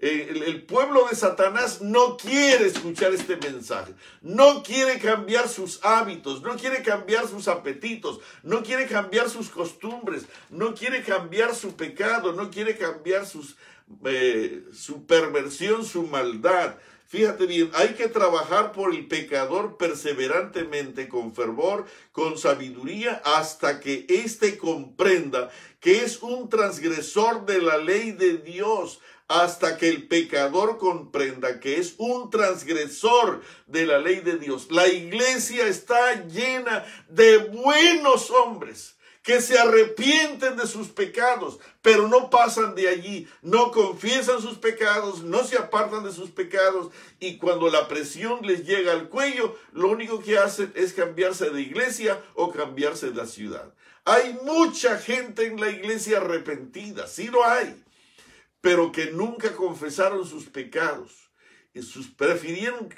El pueblo de Satanás no quiere escuchar este mensaje, no quiere cambiar sus hábitos, no quiere cambiar sus apetitos, no quiere cambiar sus costumbres, no quiere cambiar su pecado, no quiere cambiar su perversión, su maldad. Fíjate bien, hay que trabajar por el pecador perseverantemente, con fervor, con sabiduría, hasta que éste comprenda que es un transgresor de la ley de Dios. Hasta que el pecador comprenda que es un transgresor de la ley de Dios. La iglesia está llena de buenos hombres que se arrepienten de sus pecados, pero no pasan de allí, no confiesan sus pecados, no se apartan de sus pecados, y cuando la presión les llega al cuello, lo único que hacen es cambiarse de iglesia o cambiarse de la ciudad. Hay mucha gente en la iglesia arrepentida, sí lo hay, pero que nunca confesaron sus pecados, prefirieron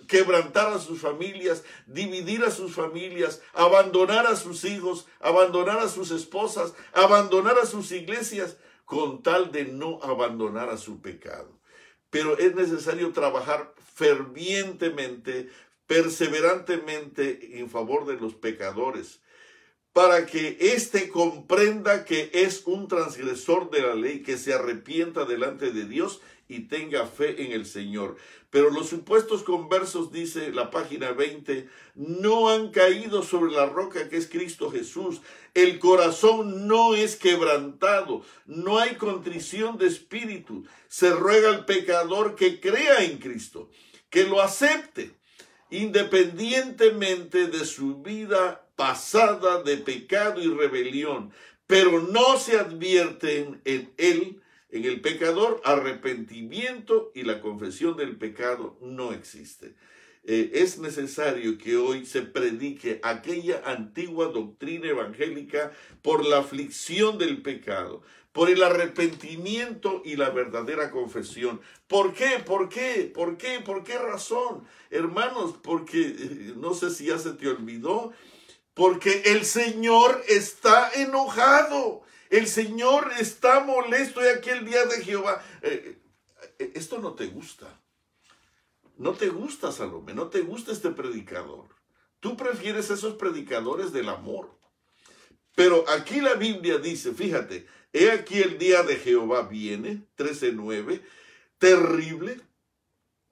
quebrantar a sus familias, dividir a sus familias, abandonar a sus hijos, abandonar a sus esposas, abandonar a sus iglesias, con tal de no abandonar a su pecado. Pero es necesario trabajar fervientemente, perseverantemente en favor de los pecadores, para que éste comprenda que es un transgresor de la ley, que se arrepienta delante de Dios y tenga fe en el Señor. Pero los supuestos conversos, dice la página 20, no han caído sobre la roca que es Cristo Jesús. El corazón no es quebrantado, no hay contrición de espíritu. Se ruega al pecador que crea en Cristo, que lo acepte, independientemente de su vida pasada de pecado y rebelión, pero no se advierten en él, en el pecador, arrepentimiento, y la confesión del pecado no existe. Es necesario que hoy se predique aquella antigua doctrina evangélica por la aflicción del pecado, por el arrepentimiento y la verdadera confesión. ¿Por qué? ¿Por qué? ¿Por qué? ¿Por qué razón? Hermanos, porque no sé si ya se te olvidó, porque el Señor está enojado, el Señor está molesto, y aquí el día de Jehová. Esto no te gusta. No te gusta, Salomé, no te gusta este predicador. Tú prefieres esos predicadores del amor. Pero aquí la Biblia dice, fíjate, he aquí el día de Jehová viene, 13:9, terrible,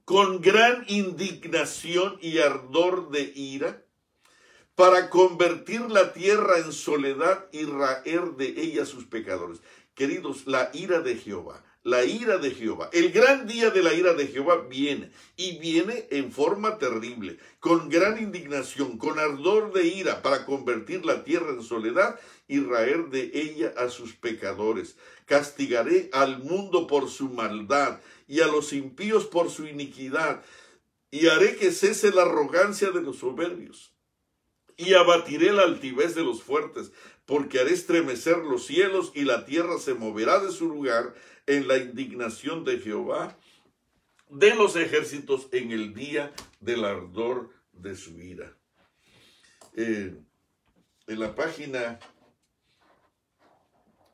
con gran indignación y ardor de ira, para convertir la tierra en soledad y raer de ella sus pecadores. Queridos, la ira de Jehová, el gran día de la ira de Jehová viene, y viene en forma terrible, con gran indignación, con ardor de ira, para convertir la tierra en soledad y raer de ella a sus pecadores. Castigaré al mundo por su maldad y a los impíos por su iniquidad, y haré que cese la arrogancia de los soberbios, y abatiré la altivez de los fuertes, porque haré estremecer los cielos, y la tierra se moverá de su lugar en la indignación de Jehová de los ejércitos, en el día del ardor de su ira. En la página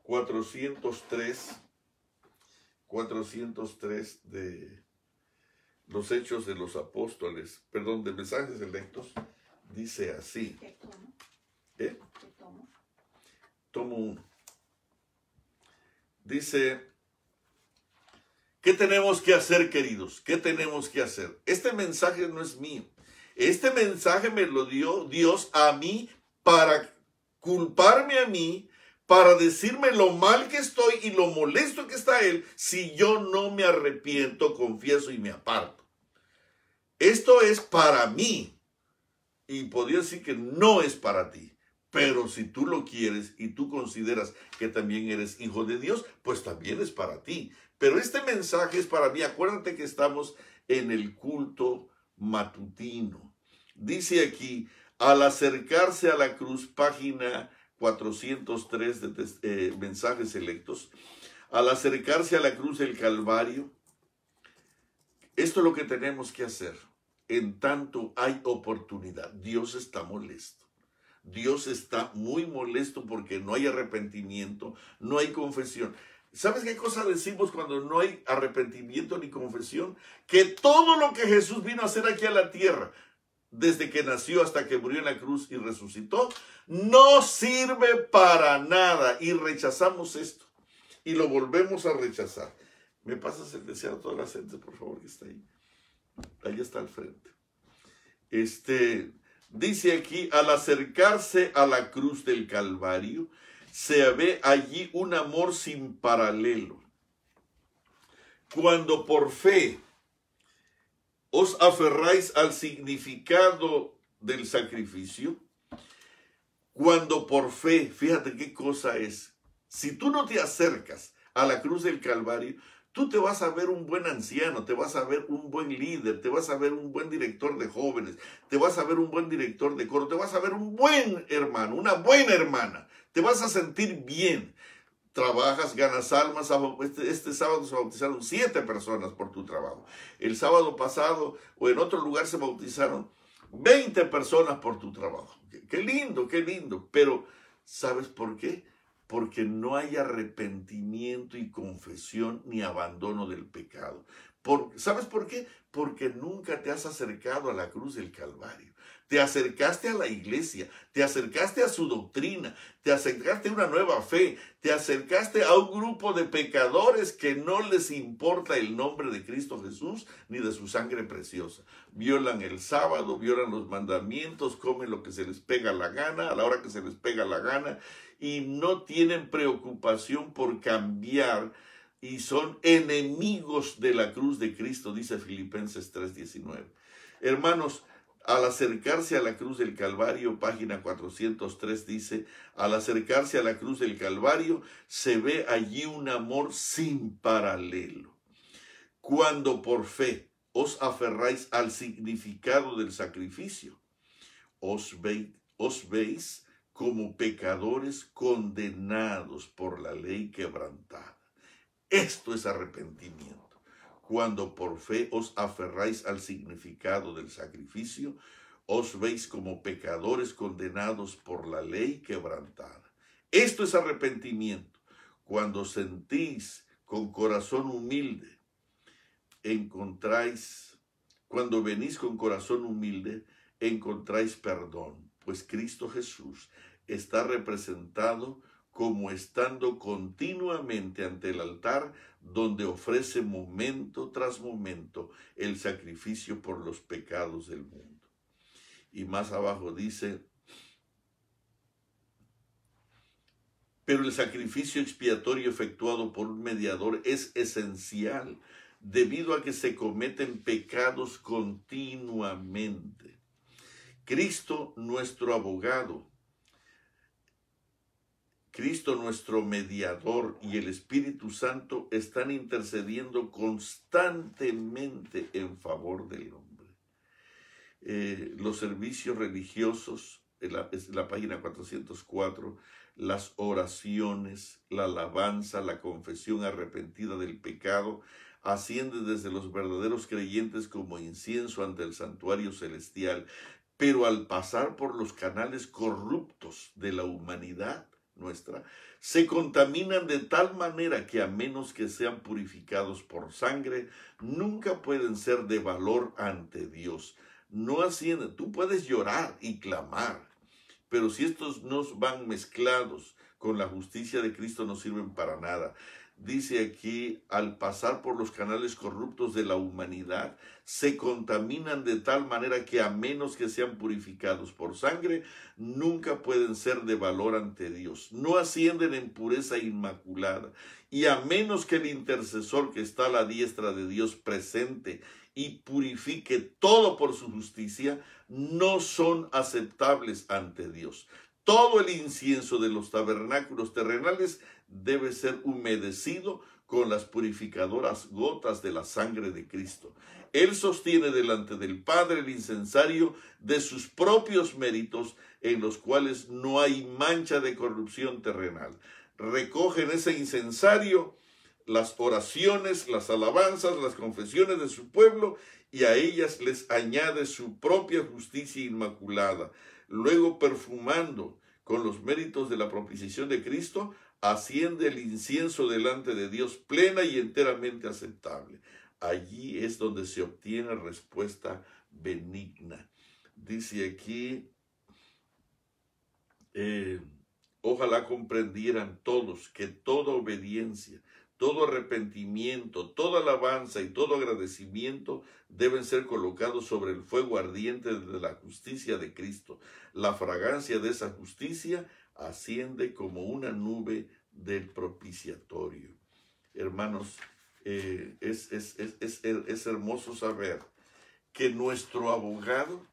403 de los Hechos de los Apóstoles, perdón, de Mensajes Selectos, dice así. Tomo 1. Dice, ¿qué tenemos que hacer, queridos? ¿Qué tenemos que hacer? Este mensaje no es mío. Este mensaje me lo dio Dios a mí para culparme a mí, para decirme lo mal que estoy y lo molesto que está Él si yo no me arrepiento, confieso y me aparto. Esto es para mí. Y podría decir que no es para ti. Pero si tú lo quieres y tú consideras que también eres hijo de Dios, pues también es para ti. Pero este mensaje es para mí. Acuérdate que estamos en el culto matutino. Dice aquí, al acercarse a la cruz, página 403 de mensajes selectos, al acercarse a la cruz del Calvario, esto es lo que tenemos que hacer. En tanto hay oportunidad. Dios está molesto. Dios está muy molesto porque no hay arrepentimiento, no hay confesión. ¿Sabes qué cosa decimos cuando no hay arrepentimiento ni confesión? Que todo lo que Jesús vino a hacer aquí a la tierra, desde que nació hasta que murió en la cruz y resucitó, no sirve para nada. Y rechazamos esto. Y lo volvemos a rechazar. ¿Me pasas el deseo a toda la gente, por favor, que está ahí? Ahí está al frente. Dice aquí, al acercarse a la cruz del Calvario, se ve allí un amor sin paralelo. Cuando por fe os aferráis al significado del sacrificio, cuando por fe, fíjate qué cosa es, si tú no te acercas a la cruz del Calvario, tú te vas a ver un buen anciano, te vas a ver un buen líder, te vas a ver un buen director de jóvenes, te vas a ver un buen director de coro, te vas a ver un buen hermano, una buena hermana, te vas a sentir bien. Trabajas, ganas almas. Este sábado se bautizaron 7 personas por tu trabajo. El sábado pasado o en otro lugar se bautizaron 20 personas por tu trabajo. Qué lindo, qué lindo. Pero ¿sabes por qué? Porque no hay arrepentimiento y confesión ni abandono del pecado. ¿Sabes por qué? Porque nunca te has acercado a la cruz del Calvario. Te acercaste a la iglesia, te acercaste a su doctrina, te acercaste a una nueva fe, te acercaste a un grupo de pecadores que no les importa el nombre de Cristo Jesús ni de su sangre preciosa. Violan el sábado, violan los mandamientos, comen lo que se les pega la gana, a la hora que se les pega la gana, y no tienen preocupación por cambiar y son enemigos de la cruz de Cristo, dice Filipenses 3:19. Hermanos, al acercarse a la cruz del Calvario, página 403 dice, al acercarse a la cruz del Calvario se ve allí un amor sin paralelo. Cuando por fe os aferráis al significado del sacrificio, os veis como pecadores condenados por la ley quebrantada. Esto es arrepentimiento. Cuando por fe os aferráis al significado del sacrificio, os veis como pecadores condenados por la ley quebrantada. Esto es arrepentimiento. Cuando sentís con corazón humilde, cuando venís con corazón humilde, encontráis perdón, pues Cristo Jesús está representado como estando continuamente ante el altar, donde ofrece momento tras momento el sacrificio por los pecados del mundo. Y más abajo dice, pero el sacrificio expiatorio efectuado por un mediador es esencial, debido a que se cometen pecados continuamente. Cristo, nuestro abogado, Cristo nuestro mediador y el Espíritu Santo están intercediendo constantemente en favor del hombre. Los servicios religiosos, es la página 404, las oraciones, la alabanza, la confesión arrepentida del pecado, asciende desde los verdaderos creyentes como incienso ante el santuario celestial, pero al pasar por los canales corruptos de la humanidad nuestra, se contaminan de tal manera que a menos que sean purificados por sangre, nunca pueden ser de valor ante Dios. No ascienden. Tú puedes llorar y clamar, pero si estos no van mezclados con la justicia de Cristo, no sirven para nada. Dice aquí, al pasar por los canales corruptos de la humanidad, se contaminan de tal manera que a menos que sean purificados por sangre, nunca pueden ser de valor ante Dios. No ascienden en pureza inmaculada. Y a menos que el intercesor que está a la diestra de Dios presente y purifique todo por su justicia, no son aceptables ante Dios. todo el incienso de los tabernáculos terrenales debe ser humedecido con las purificadoras gotas de la sangre de Cristo. Él sostiene delante del Padre el incensario de sus propios méritos, en los cuales no hay mancha de corrupción terrenal. Recoge en ese incensario las oraciones, las alabanzas, las confesiones de su pueblo, y a ellas les añade su propia justicia inmaculada. Luego, perfumando con los méritos de la propiciación de Cristo, asciende el incienso delante de Dios plena y enteramente aceptable. Allí es donde se obtiene respuesta benigna. Dice aquí, ojalá comprendieran todos que toda obediencia, todo arrepentimiento, toda alabanza y todo agradecimiento deben ser colocados sobre el fuego ardiente de la justicia de Cristo. La fragancia de esa justicia asciende como una nube del propiciatorio. Hermanos, es hermoso saber que nuestro abogado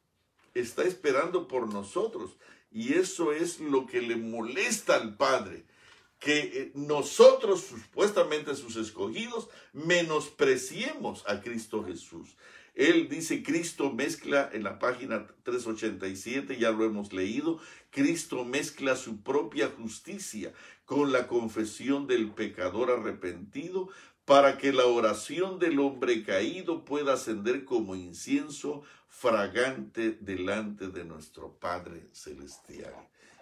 está esperando por nosotros, y eso es lo que le molesta al Padre, que nosotros, supuestamente sus escogidos, menospreciemos a Cristo Jesús. Él dice, Cristo mezcla, en la página 387, ya lo hemos leído, Cristo mezcla su propia justicia con la confesión del pecador arrepentido, para que la oración del hombre caído pueda ascender como incienso fragante delante de nuestro Padre Celestial.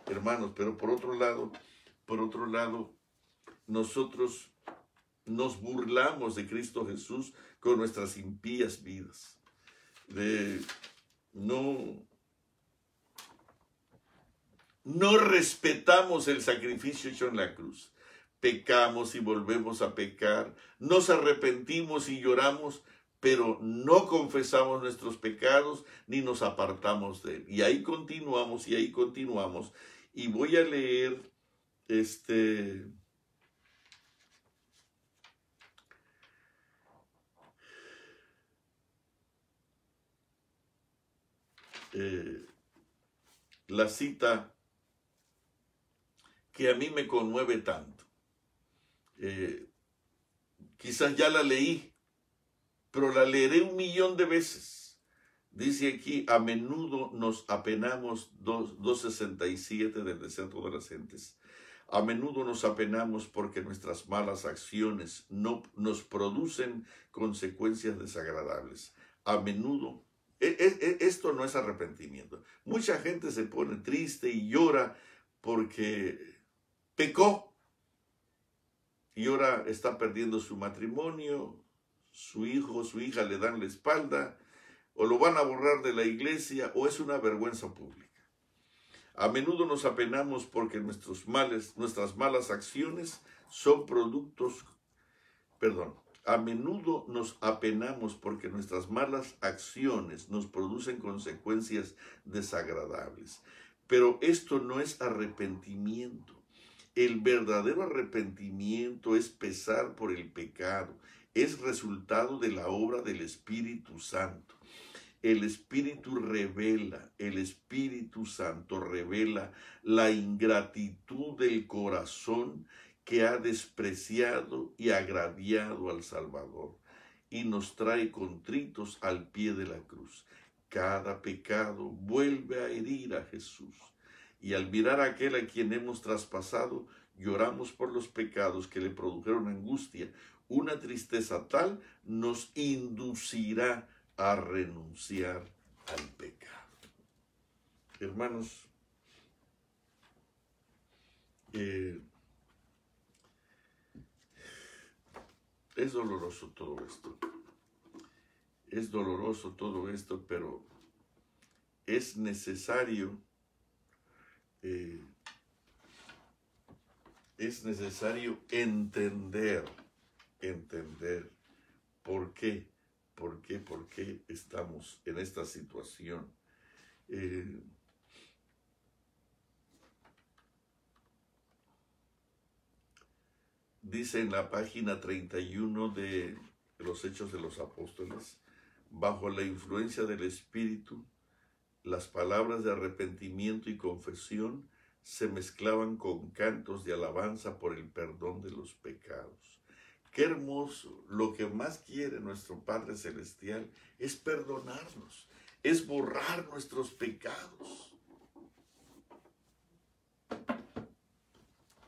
Hermanos, pero por otro lado, nosotros nos burlamos de Cristo Jesús con nuestras impías vidas. No respetamos el sacrificio hecho en la cruz. Pecamos y volvemos a pecar, nos arrepentimos y lloramos, pero no confesamos nuestros pecados ni nos apartamos de él. Y ahí continuamos, y voy a leer la cita que a mí me conmueve tanto. Quizás ya la leí, pero la leeré 1.000.000 de veces. Dice aquí, a menudo nos apenamos, 267 del Centro de las Gentes. A menudo nos apenamos porque nuestras malas acciones no nos producen consecuencias desagradables. A menudo, esto no es arrepentimiento. Mucha gente se pone triste y llora porque pecó. Y ahora está perdiendo su matrimonio, su hijo o su hija le dan la espalda, o lo van a borrar de la iglesia, o es una vergüenza pública. A menudo nos apenamos porque nuestras malas acciones son a menudo nos apenamos porque nuestras malas acciones nos producen consecuencias desagradables. Pero esto no es arrepentimiento. El verdadero arrepentimiento es pesar por el pecado, es resultado de la obra del Espíritu Santo. El Espíritu Santo revela la ingratitud del corazón que ha despreciado y agraviado al Salvador, y nos trae contritos al pie de la cruz. Cada pecado vuelve a herir a Jesús. Y al mirar a aquel a quien hemos traspasado, lloramos por los pecados que le produjeron angustia. Una tristeza tal nos inducirá a renunciar al pecado. Hermanos, es doloroso todo esto. Es doloroso todo esto, pero es necesario entender por qué estamos en esta situación. Dice en la página 31 de los Hechos de los Apóstoles, bajo la influencia del Espíritu, las palabras de arrepentimiento y confesión se mezclaban con cantos de alabanza por el perdón de los pecados. Qué hermoso. Lo que más quiere nuestro Padre Celestial es perdonarnos, es borrar nuestros pecados.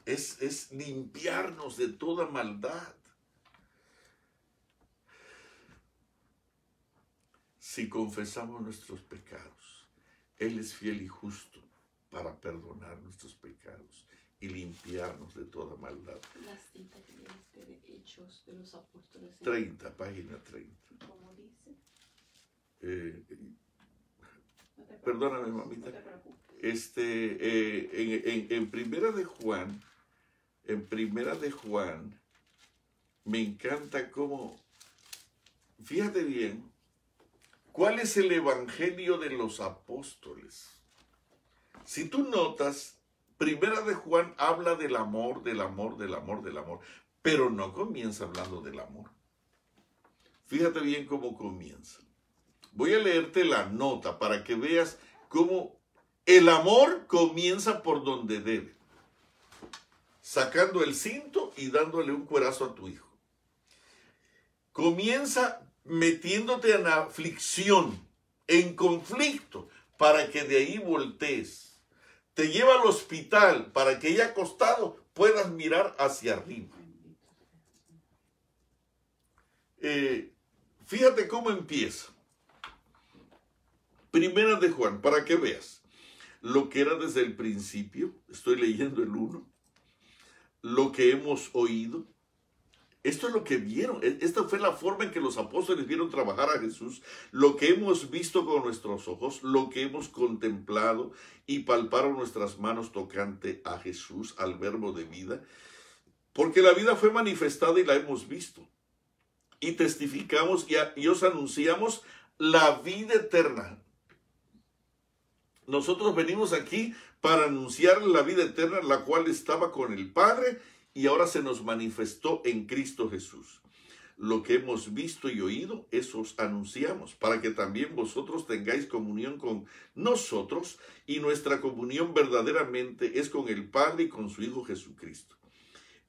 Es limpiarnos de toda maldad. Si confesamos nuestros pecados, Él es fiel y justo para perdonar nuestros pecados y limpiarnos de toda maldad. Las citas que leíste de Hechos de los Apóstoles. 30, página 30. ¿Cómo dice? No te Perdóname, mamita. No te preocupes. En Primera de Juan, me encanta cómo, fíjate bien, ¿cuál es el evangelio de los apóstoles? Si tú notas, Primera de Juan habla del amor, del amor, del amor, del amor, pero no comienza hablando del amor. Fíjate bien cómo comienza. Voy a leerte la nota para que veas cómo el amor comienza por donde debe. Sacando el cinto y dándole un cuerazo a tu hijo. Comienza metiéndote en aflicción, en conflicto, para que de ahí voltees. Te lleva al hospital para que ya acostado puedas mirar hacia arriba. Fíjate cómo empieza. Primera de Juan, para que veas lo que era desde el principio. Estoy leyendo el 1. Lo que hemos oído. Esto es lo que vieron. Esta fue la forma en que los apóstoles vieron trabajar a Jesús. Lo que hemos visto con nuestros ojos, lo que hemos contemplado y palparon nuestras manos tocante a Jesús, al verbo de vida. Porque la vida fue manifestada y la hemos visto. Y testificamos y os anunciamos la vida eterna. Nosotros venimos aquí para anunciar la vida eterna, la cual estaba con el Padre y ahora se nos manifestó en Cristo Jesús. Lo que hemos visto y oído, eso os anunciamos, para que también vosotros tengáis comunión con nosotros, y nuestra comunión verdaderamente es con el Padre y con su Hijo Jesucristo.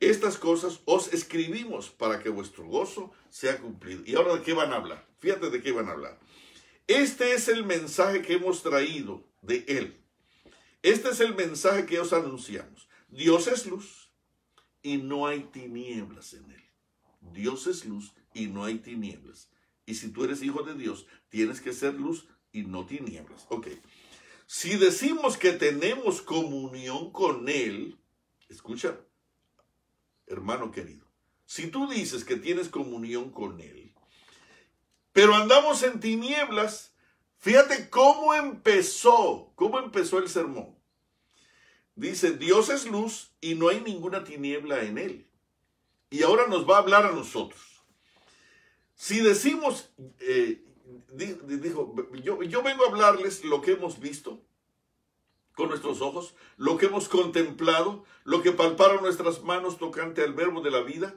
Estas cosas os escribimos para que vuestro gozo sea cumplido. ¿Y ahora de qué van a hablar? Fíjate de qué van a hablar. Este es el mensaje que hemos traído de Él. Este es el mensaje que os anunciamos. Dios es luz y no hay tinieblas en Él. Dios es luz y no hay tinieblas. Y si tú eres hijo de Dios, tienes que ser luz y no tinieblas. Ok. Si decimos que tenemos comunión con Él, escucha, hermano querido, si tú dices que tienes comunión con Él, pero andamos en tinieblas, fíjate cómo empezó el sermón. Dice, Dios es luz y no hay ninguna tiniebla en Él. Y ahora nos va a hablar a nosotros. Si decimos, dijo, yo vengo a hablarles lo que hemos visto con nuestros ojos, lo que hemos contemplado, lo que palparon nuestras manos tocante al verbo de la vida,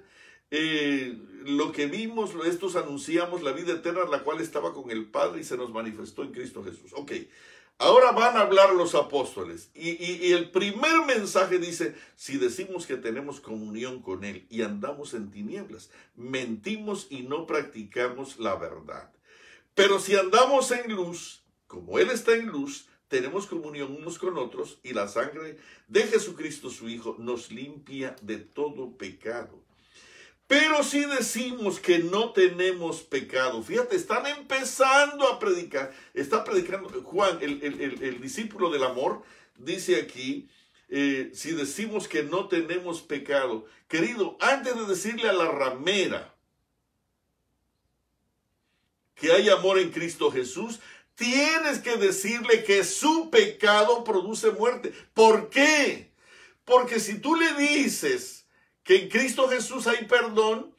lo que vimos, estos anunciamos la vida eterna, la cual estaba con el Padre y se nos manifestó en Cristo Jesús. Ok, ahora van a hablar los apóstoles y el primer mensaje dice, si decimos que tenemos comunión con Él y andamos en tinieblas, mentimos y no practicamos la verdad. Pero si andamos en luz, como Él está en luz, tenemos comunión unos con otros y la sangre de Jesucristo su Hijo nos limpia de todo pecado. Pero si decimos que no tenemos pecado, fíjate, están empezando a predicar, está predicando Juan, el discípulo del amor, dice aquí, si decimos que no tenemos pecado, querido, antes de decirle a la ramera que hay amor en Cristo Jesús, tienes que decirle que su pecado produce muerte. ¿Por qué? Porque si tú le dices que en Cristo Jesús hay perdón,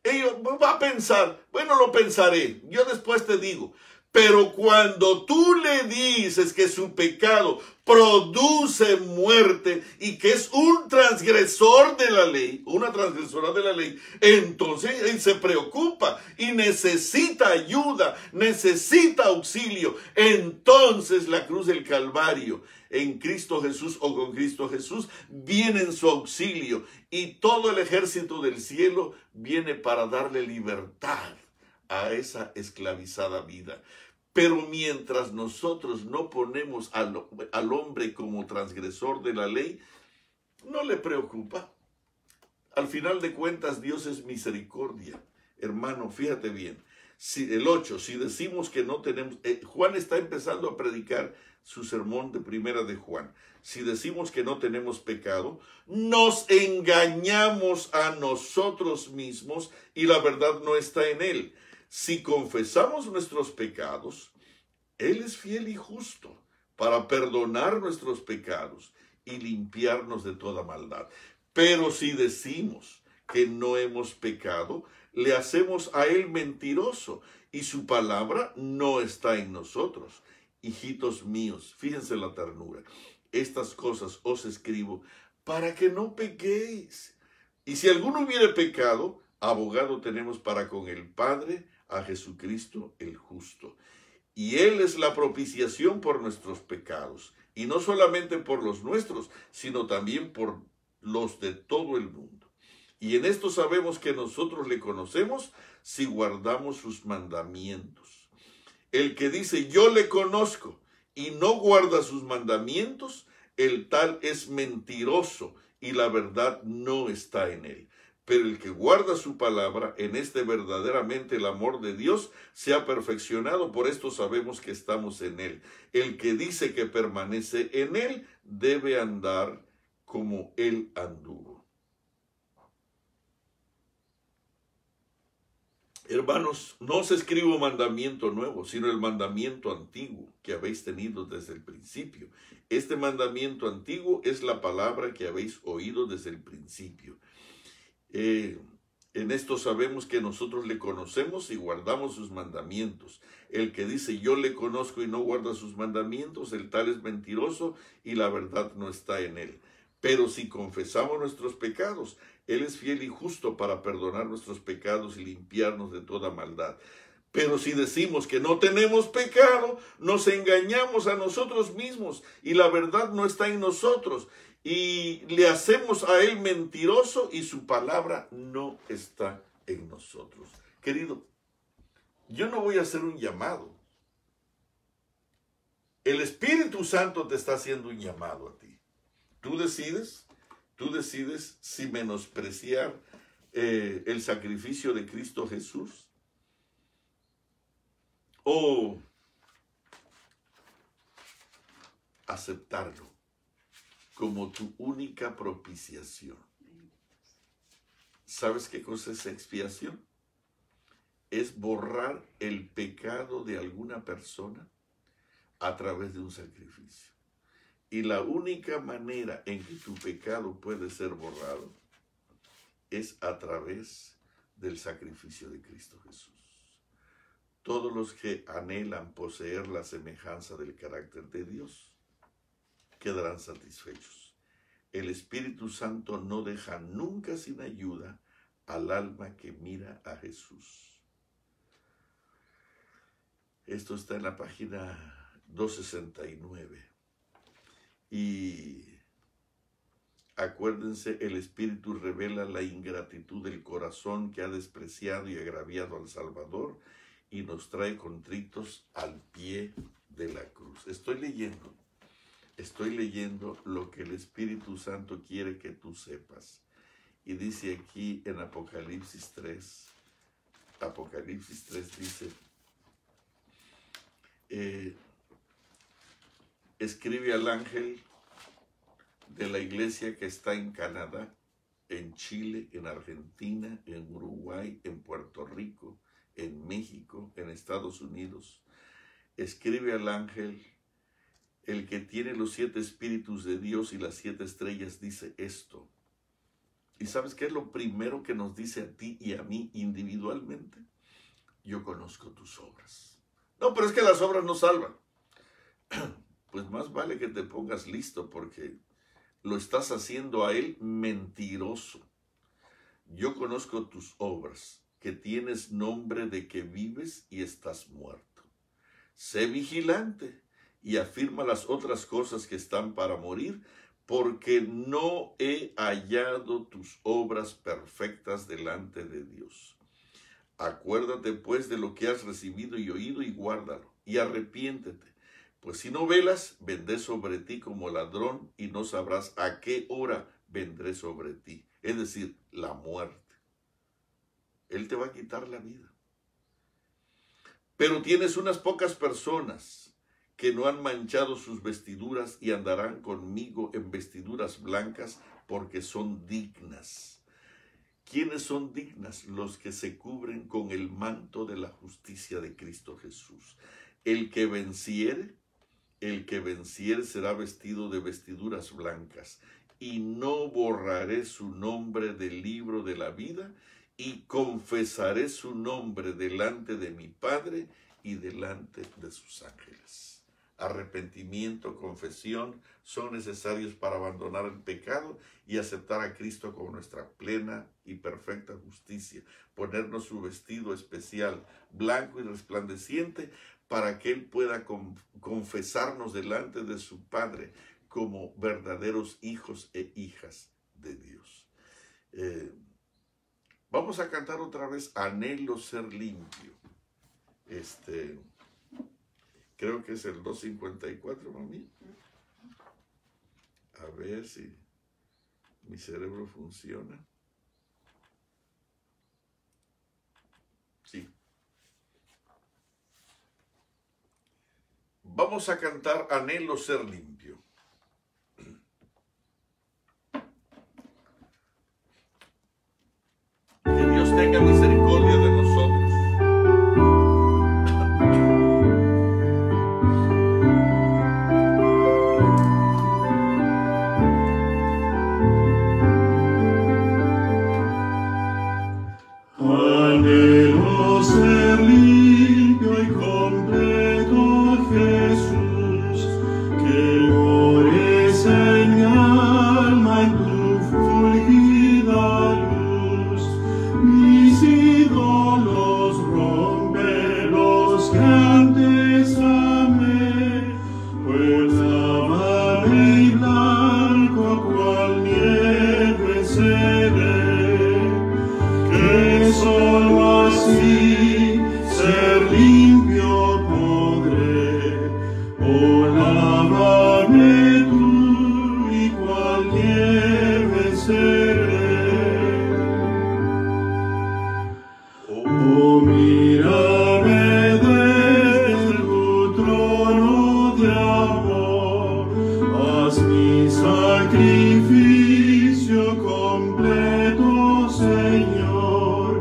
ella va a pensar, bueno, lo pensaré, yo después te digo. Pero cuando tú le dices que su pecado produce muerte y que es un transgresor de la ley, una transgresora de la ley, entonces él se preocupa y necesita ayuda, necesita auxilio. Entonces la cruz del Calvario en Cristo Jesús o con Cristo Jesús, viene en su auxilio y todo el ejército del cielo viene para darle libertad a esa esclavizada vida. Pero mientras nosotros no ponemos al hombre como transgresor de la ley, no le preocupa. Al final de cuentas, Dios es misericordia. Hermano, fíjate bien. El 8, si decimos que no tenemos... Juan está empezando a predicar su sermón de primera de Juan. Si decimos que no tenemos pecado, nos engañamos a nosotros mismos y la verdad no está en él. Si confesamos nuestros pecados, él es fiel y justo para perdonar nuestros pecados y limpiarnos de toda maldad. Pero si decimos que no hemos pecado, le hacemos a él mentiroso y su palabra no está en nosotros. Hijitos míos, fíjense la ternura. Estas cosas os escribo para que no pequéis. Y si alguno hubiere pecado, abogado tenemos para con el Padre, a Jesucristo el justo. Y él es la propiciación por nuestros pecados. Y no solamente por los nuestros, sino también por los de todo el mundo. Y en esto sabemos que nosotros le conocemos si guardamos sus mandamientos. El que dice yo le conozco y no guarda sus mandamientos, el tal es mentiroso y la verdad no está en él. Pero el que guarda su palabra, en este verdaderamente el amor de Dios se ha perfeccionado, por esto sabemos que estamos en él. El que dice que permanece en él debe andar como él anduvo. Hermanos, no os escribo mandamiento nuevo, sino el mandamiento antiguo que habéis tenido desde el principio. Este mandamiento antiguo es la palabra que habéis oído desde el principio. En esto sabemos que nosotros le conocemos y guardamos sus mandamientos. El que dice yo le conozco y no guarda sus mandamientos, el tal es mentiroso y la verdad no está en él. Pero si confesamos nuestros pecados, él es fiel y justo para perdonar nuestros pecados y limpiarnos de toda maldad. Pero si decimos que no tenemos pecado, nos engañamos a nosotros mismos y la verdad no está en nosotros. Y le hacemos a él mentiroso y su palabra no está en nosotros. Querido, yo no voy a hacer un llamado. El Espíritu Santo te está haciendo un llamado a ti. Tú decides si menospreciar el sacrificio de Cristo Jesús o aceptarlo como tu única propiciación. ¿Sabes qué cosa es expiación? Es borrar el pecado de alguna persona a través de un sacrificio. Y la única manera en que tu pecado puede ser borrado es a través del sacrificio de Cristo Jesús. Todos los que anhelan poseer la semejanza del carácter de Dios quedarán satisfechos. El Espíritu Santo no deja nunca sin ayuda al alma que mira a Jesús. Esto está en la página 269. Y acuérdense, el Espíritu revela la ingratitud del corazón que ha despreciado y agraviado al Salvador y nos trae contritos al pie de la cruz. Estoy leyendo lo que el Espíritu Santo quiere que tú sepas. Y dice aquí en Apocalipsis 3 dice, escribe al ángel de la iglesia que está en Canadá, en Chile, en Argentina, en Uruguay, en Puerto Rico, en México, en Estados Unidos. Escribe al ángel, el que tiene los 7 espíritus de Dios y las 7 estrellas, dice esto. ¿Y sabes qué es lo primero que nos dice a ti y a mí individualmente? Yo conozco tus obras. No, pero es que las obras no salvan. Pues más vale que te pongas listo porque lo estás haciendo a él mentiroso. Yo conozco tus obras, que tienes nombre de que vives y estás muerto. Sé vigilante y afirma las otras cosas que están para morir, porque no he hallado tus obras perfectas delante de Dios. Acuérdate pues de lo que has recibido y oído y guárdalo, y arrepiéntete, pues si no velas, vendré sobre ti como ladrón y no sabrás a qué hora vendré sobre ti, es decir, la muerte. Él te va a quitar la vida. Pero tienes unas pocas personas que no han manchado sus vestiduras y andarán conmigo en vestiduras blancas porque son dignas. ¿Quiénes son dignas? Los que se cubren con el manto de la justicia de Cristo Jesús. El que venciere será vestido de vestiduras blancas, y no borraré su nombre del libro de la vida, y confesaré su nombre delante de mi Padre y delante de sus ángeles. Arrepentimiento, confesión son necesarios para abandonar el pecado y aceptar a Cristo como nuestra plena y perfecta justicia. Ponernos su vestido especial, blanco y resplandeciente, para que Él pueda confesarnos delante de su Padre como verdaderos hijos e hijas de Dios. Vamos a cantar otra vez Anhelo ser limpio. Creo que es el 254, mami. A ver si mi cerebro funciona. Sí. Vamos a cantar Anhelo ser limpio. Que Dios tenga misericordia de nosotros. Anhelo ser limpio y completo, Jesús, que mores en mi alma en tu fulgida luz. Mis ídolos rompe, los que antes amé, pues lávame y blanco cual nieve seré. Que solo así ser limpio podré, oh lávame tú y cual nieve seré. Oh mírame desde tu trono de amor, haz mi sacrificio completo, Señor.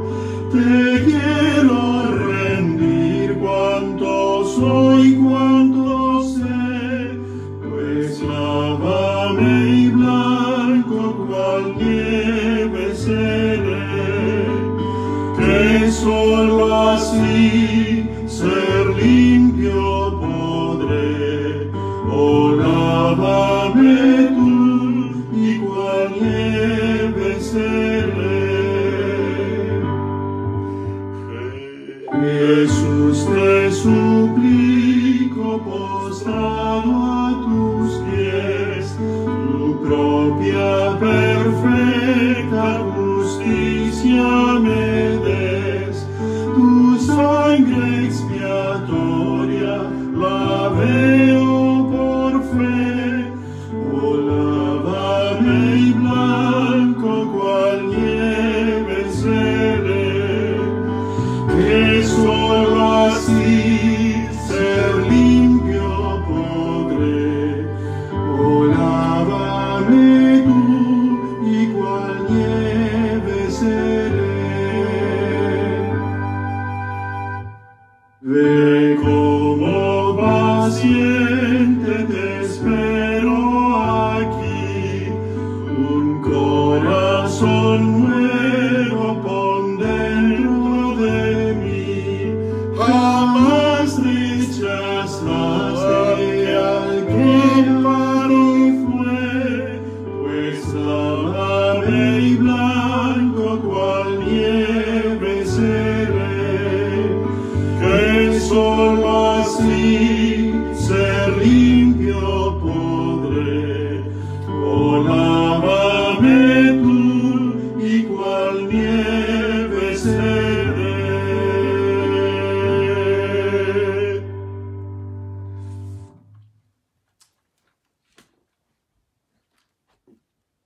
Te quiero rendir cuanto soy, cuanto sé, pues lávame y blanco cual nieve seré. Que solo así ser limpio podré, oh lávame tú y cual nieve seré. Jesús, te suplico postrado a tus pies, tu propia perfecta justicia me des, tu sangre expiatoria la veo por fe, oh lávame y blanco cual nieve seré. Que solo así ser limpio podré, oh lávame tú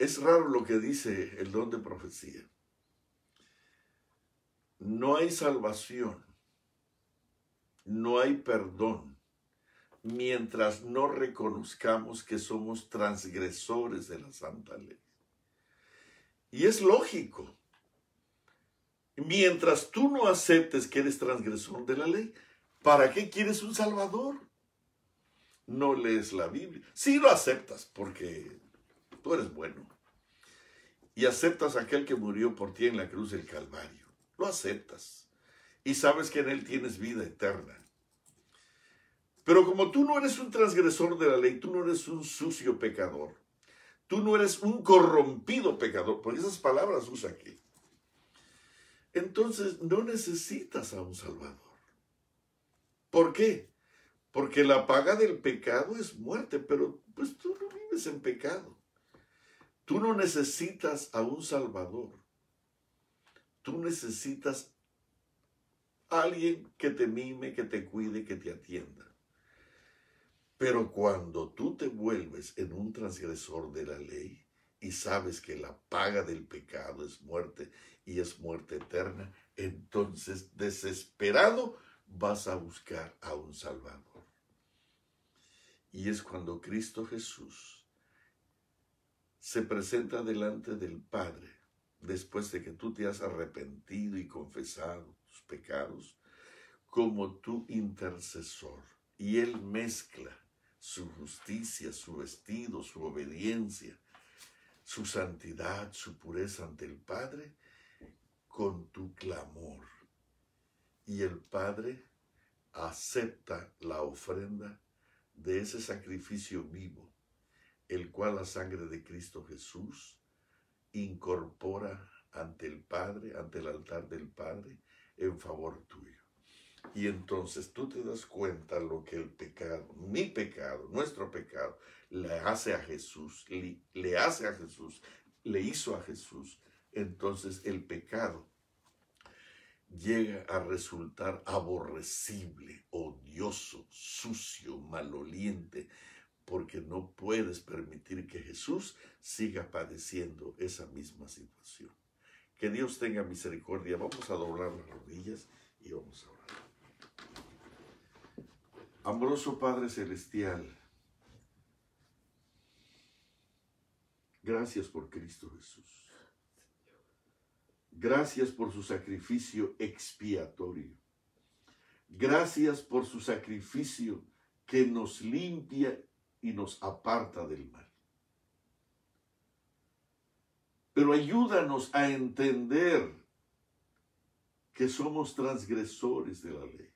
Es raro lo que dice el don de profecía. No hay salvación, no hay perdón, mientras no reconozcamos que somos transgresores de la santa ley. Y es lógico. Mientras tú no aceptes que eres transgresor de la ley, ¿para qué quieres un salvador? No lees la Biblia. Sí lo aceptas porque tú eres bueno. Y aceptas a aquel que murió por ti en la cruz del Calvario. Lo aceptas. Y sabes que en él tienes vida eterna. Pero como tú no eres un transgresor de la ley, tú no eres un sucio pecador. Tú no eres un corrompido pecador, porque esas palabras usa aquí. Entonces no necesitas a un salvador. ¿Por qué? Porque la paga del pecado es muerte, pero pues tú no vives en pecado. Tú no necesitas a un salvador. Tú necesitas a alguien que te mime, que te cuide, que te atienda. Pero cuando tú te vuelves en un transgresor de la ley y sabes que la paga del pecado es muerte y es muerte eterna, entonces desesperado vas a buscar a un Salvador. Y es cuando Cristo Jesús se presenta delante del Padre, después de que tú te has arrepentido y confesado tus pecados, como tu intercesor. Y Él mezcla su justicia, su vestido, su obediencia, su santidad, su pureza ante el Padre, con tu clamor. Y el Padre acepta la ofrenda de ese sacrificio vivo, el cual la sangre de Cristo Jesús incorpora ante el Padre, ante el altar del Padre, en favor tuyo. Y entonces tú te das cuenta lo que el pecado, mi pecado, nuestro pecado, le hace a Jesús, le hace a Jesús, le hizo a Jesús. Entonces el pecado llega a resultar aborrecible, odioso, sucio, maloliente, porque no puedes permitir que Jesús siga padeciendo esa misma situación. Que Dios tenga misericordia. Vamos a doblar las rodillas y vamos a orar. Amoroso Padre Celestial, gracias por Cristo Jesús. Gracias por su sacrificio expiatorio. Gracias por su sacrificio que nos limpia y nos aparta del mal. Pero ayúdanos a entender que somos transgresores de la ley.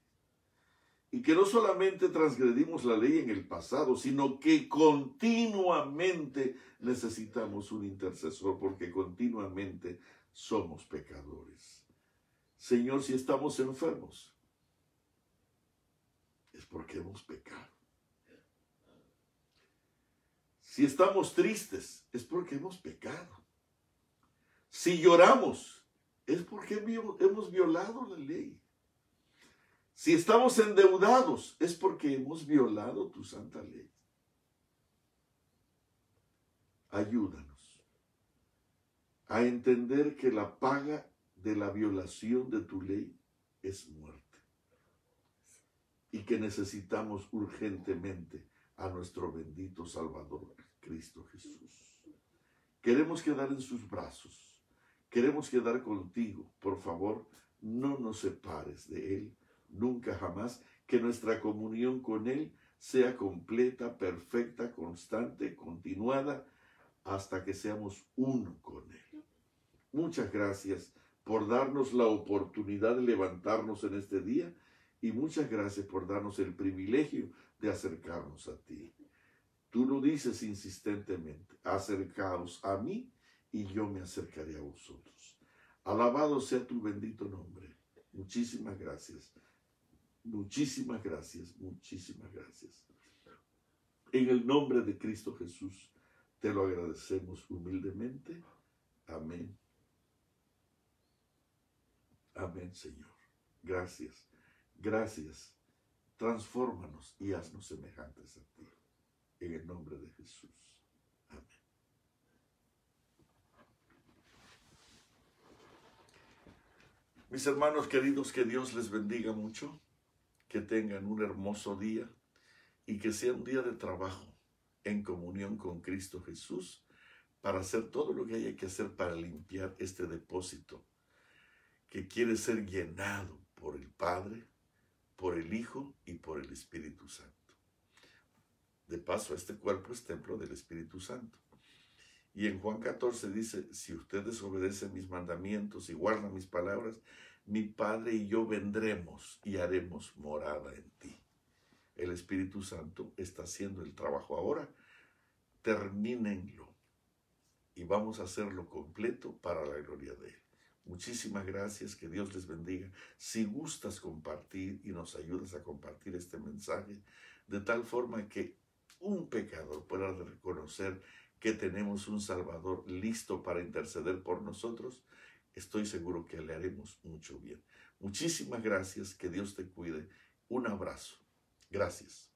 Y que no solamente transgredimos la ley en el pasado, sino que continuamente necesitamos un intercesor, porque continuamente somos pecadores. Señor, si estamos enfermos, es porque hemos pecado. Si estamos tristes, es porque hemos pecado. Si lloramos, es porque hemos violado la ley. Si estamos endeudados, es porque hemos violado tu santa ley. Ayúdanos a entender que la paga de la violación de tu ley es muerte. Y que necesitamos urgentemente a nuestro bendito Salvador, Cristo Jesús. Queremos quedar en sus brazos. Queremos quedar contigo. Por favor, no nos separes de Él. Nunca jamás, que nuestra comunión con Él sea completa, perfecta, constante, continuada, hasta que seamos uno con Él. Muchas gracias por darnos la oportunidad de levantarnos en este día y muchas gracias por darnos el privilegio de acercarnos a ti. Tú lo dices insistentemente, acercaos a mí y yo me acercaré a vosotros. Alabado sea tu bendito nombre. Muchísimas gracias. Muchísimas gracias, muchísimas gracias. En el nombre de Cristo Jesús, te lo agradecemos humildemente. Amén. Amén, Señor. Gracias, gracias. Transfórmanos y haznos semejantes a ti. En el nombre de Jesús. Amén. Mis hermanos queridos, que Dios les bendiga mucho, que tengan un hermoso día y que sea un día de trabajo en comunión con Cristo Jesús para hacer todo lo que haya que hacer para limpiar este depósito que quiere ser llenado por el Padre, por el Hijo y por el Espíritu Santo. De paso, este cuerpo es templo del Espíritu Santo. Y en Juan 14 dice, si ustedes obedecen mis mandamientos y guardan mis palabras, mi Padre y yo vendremos y haremos morada en ti. El Espíritu Santo está haciendo el trabajo ahora. Termínenlo y vamos a hacerlo completo para la gloria de Él. Muchísimas gracias, que Dios les bendiga. Si gustas compartir y nos ayudas a compartir este mensaje, de tal forma que un pecador pueda reconocer que tenemos un Salvador listo para interceder por nosotros, estoy seguro que le haremos mucho bien. Muchísimas gracias, que Dios te cuide. Un abrazo. Gracias.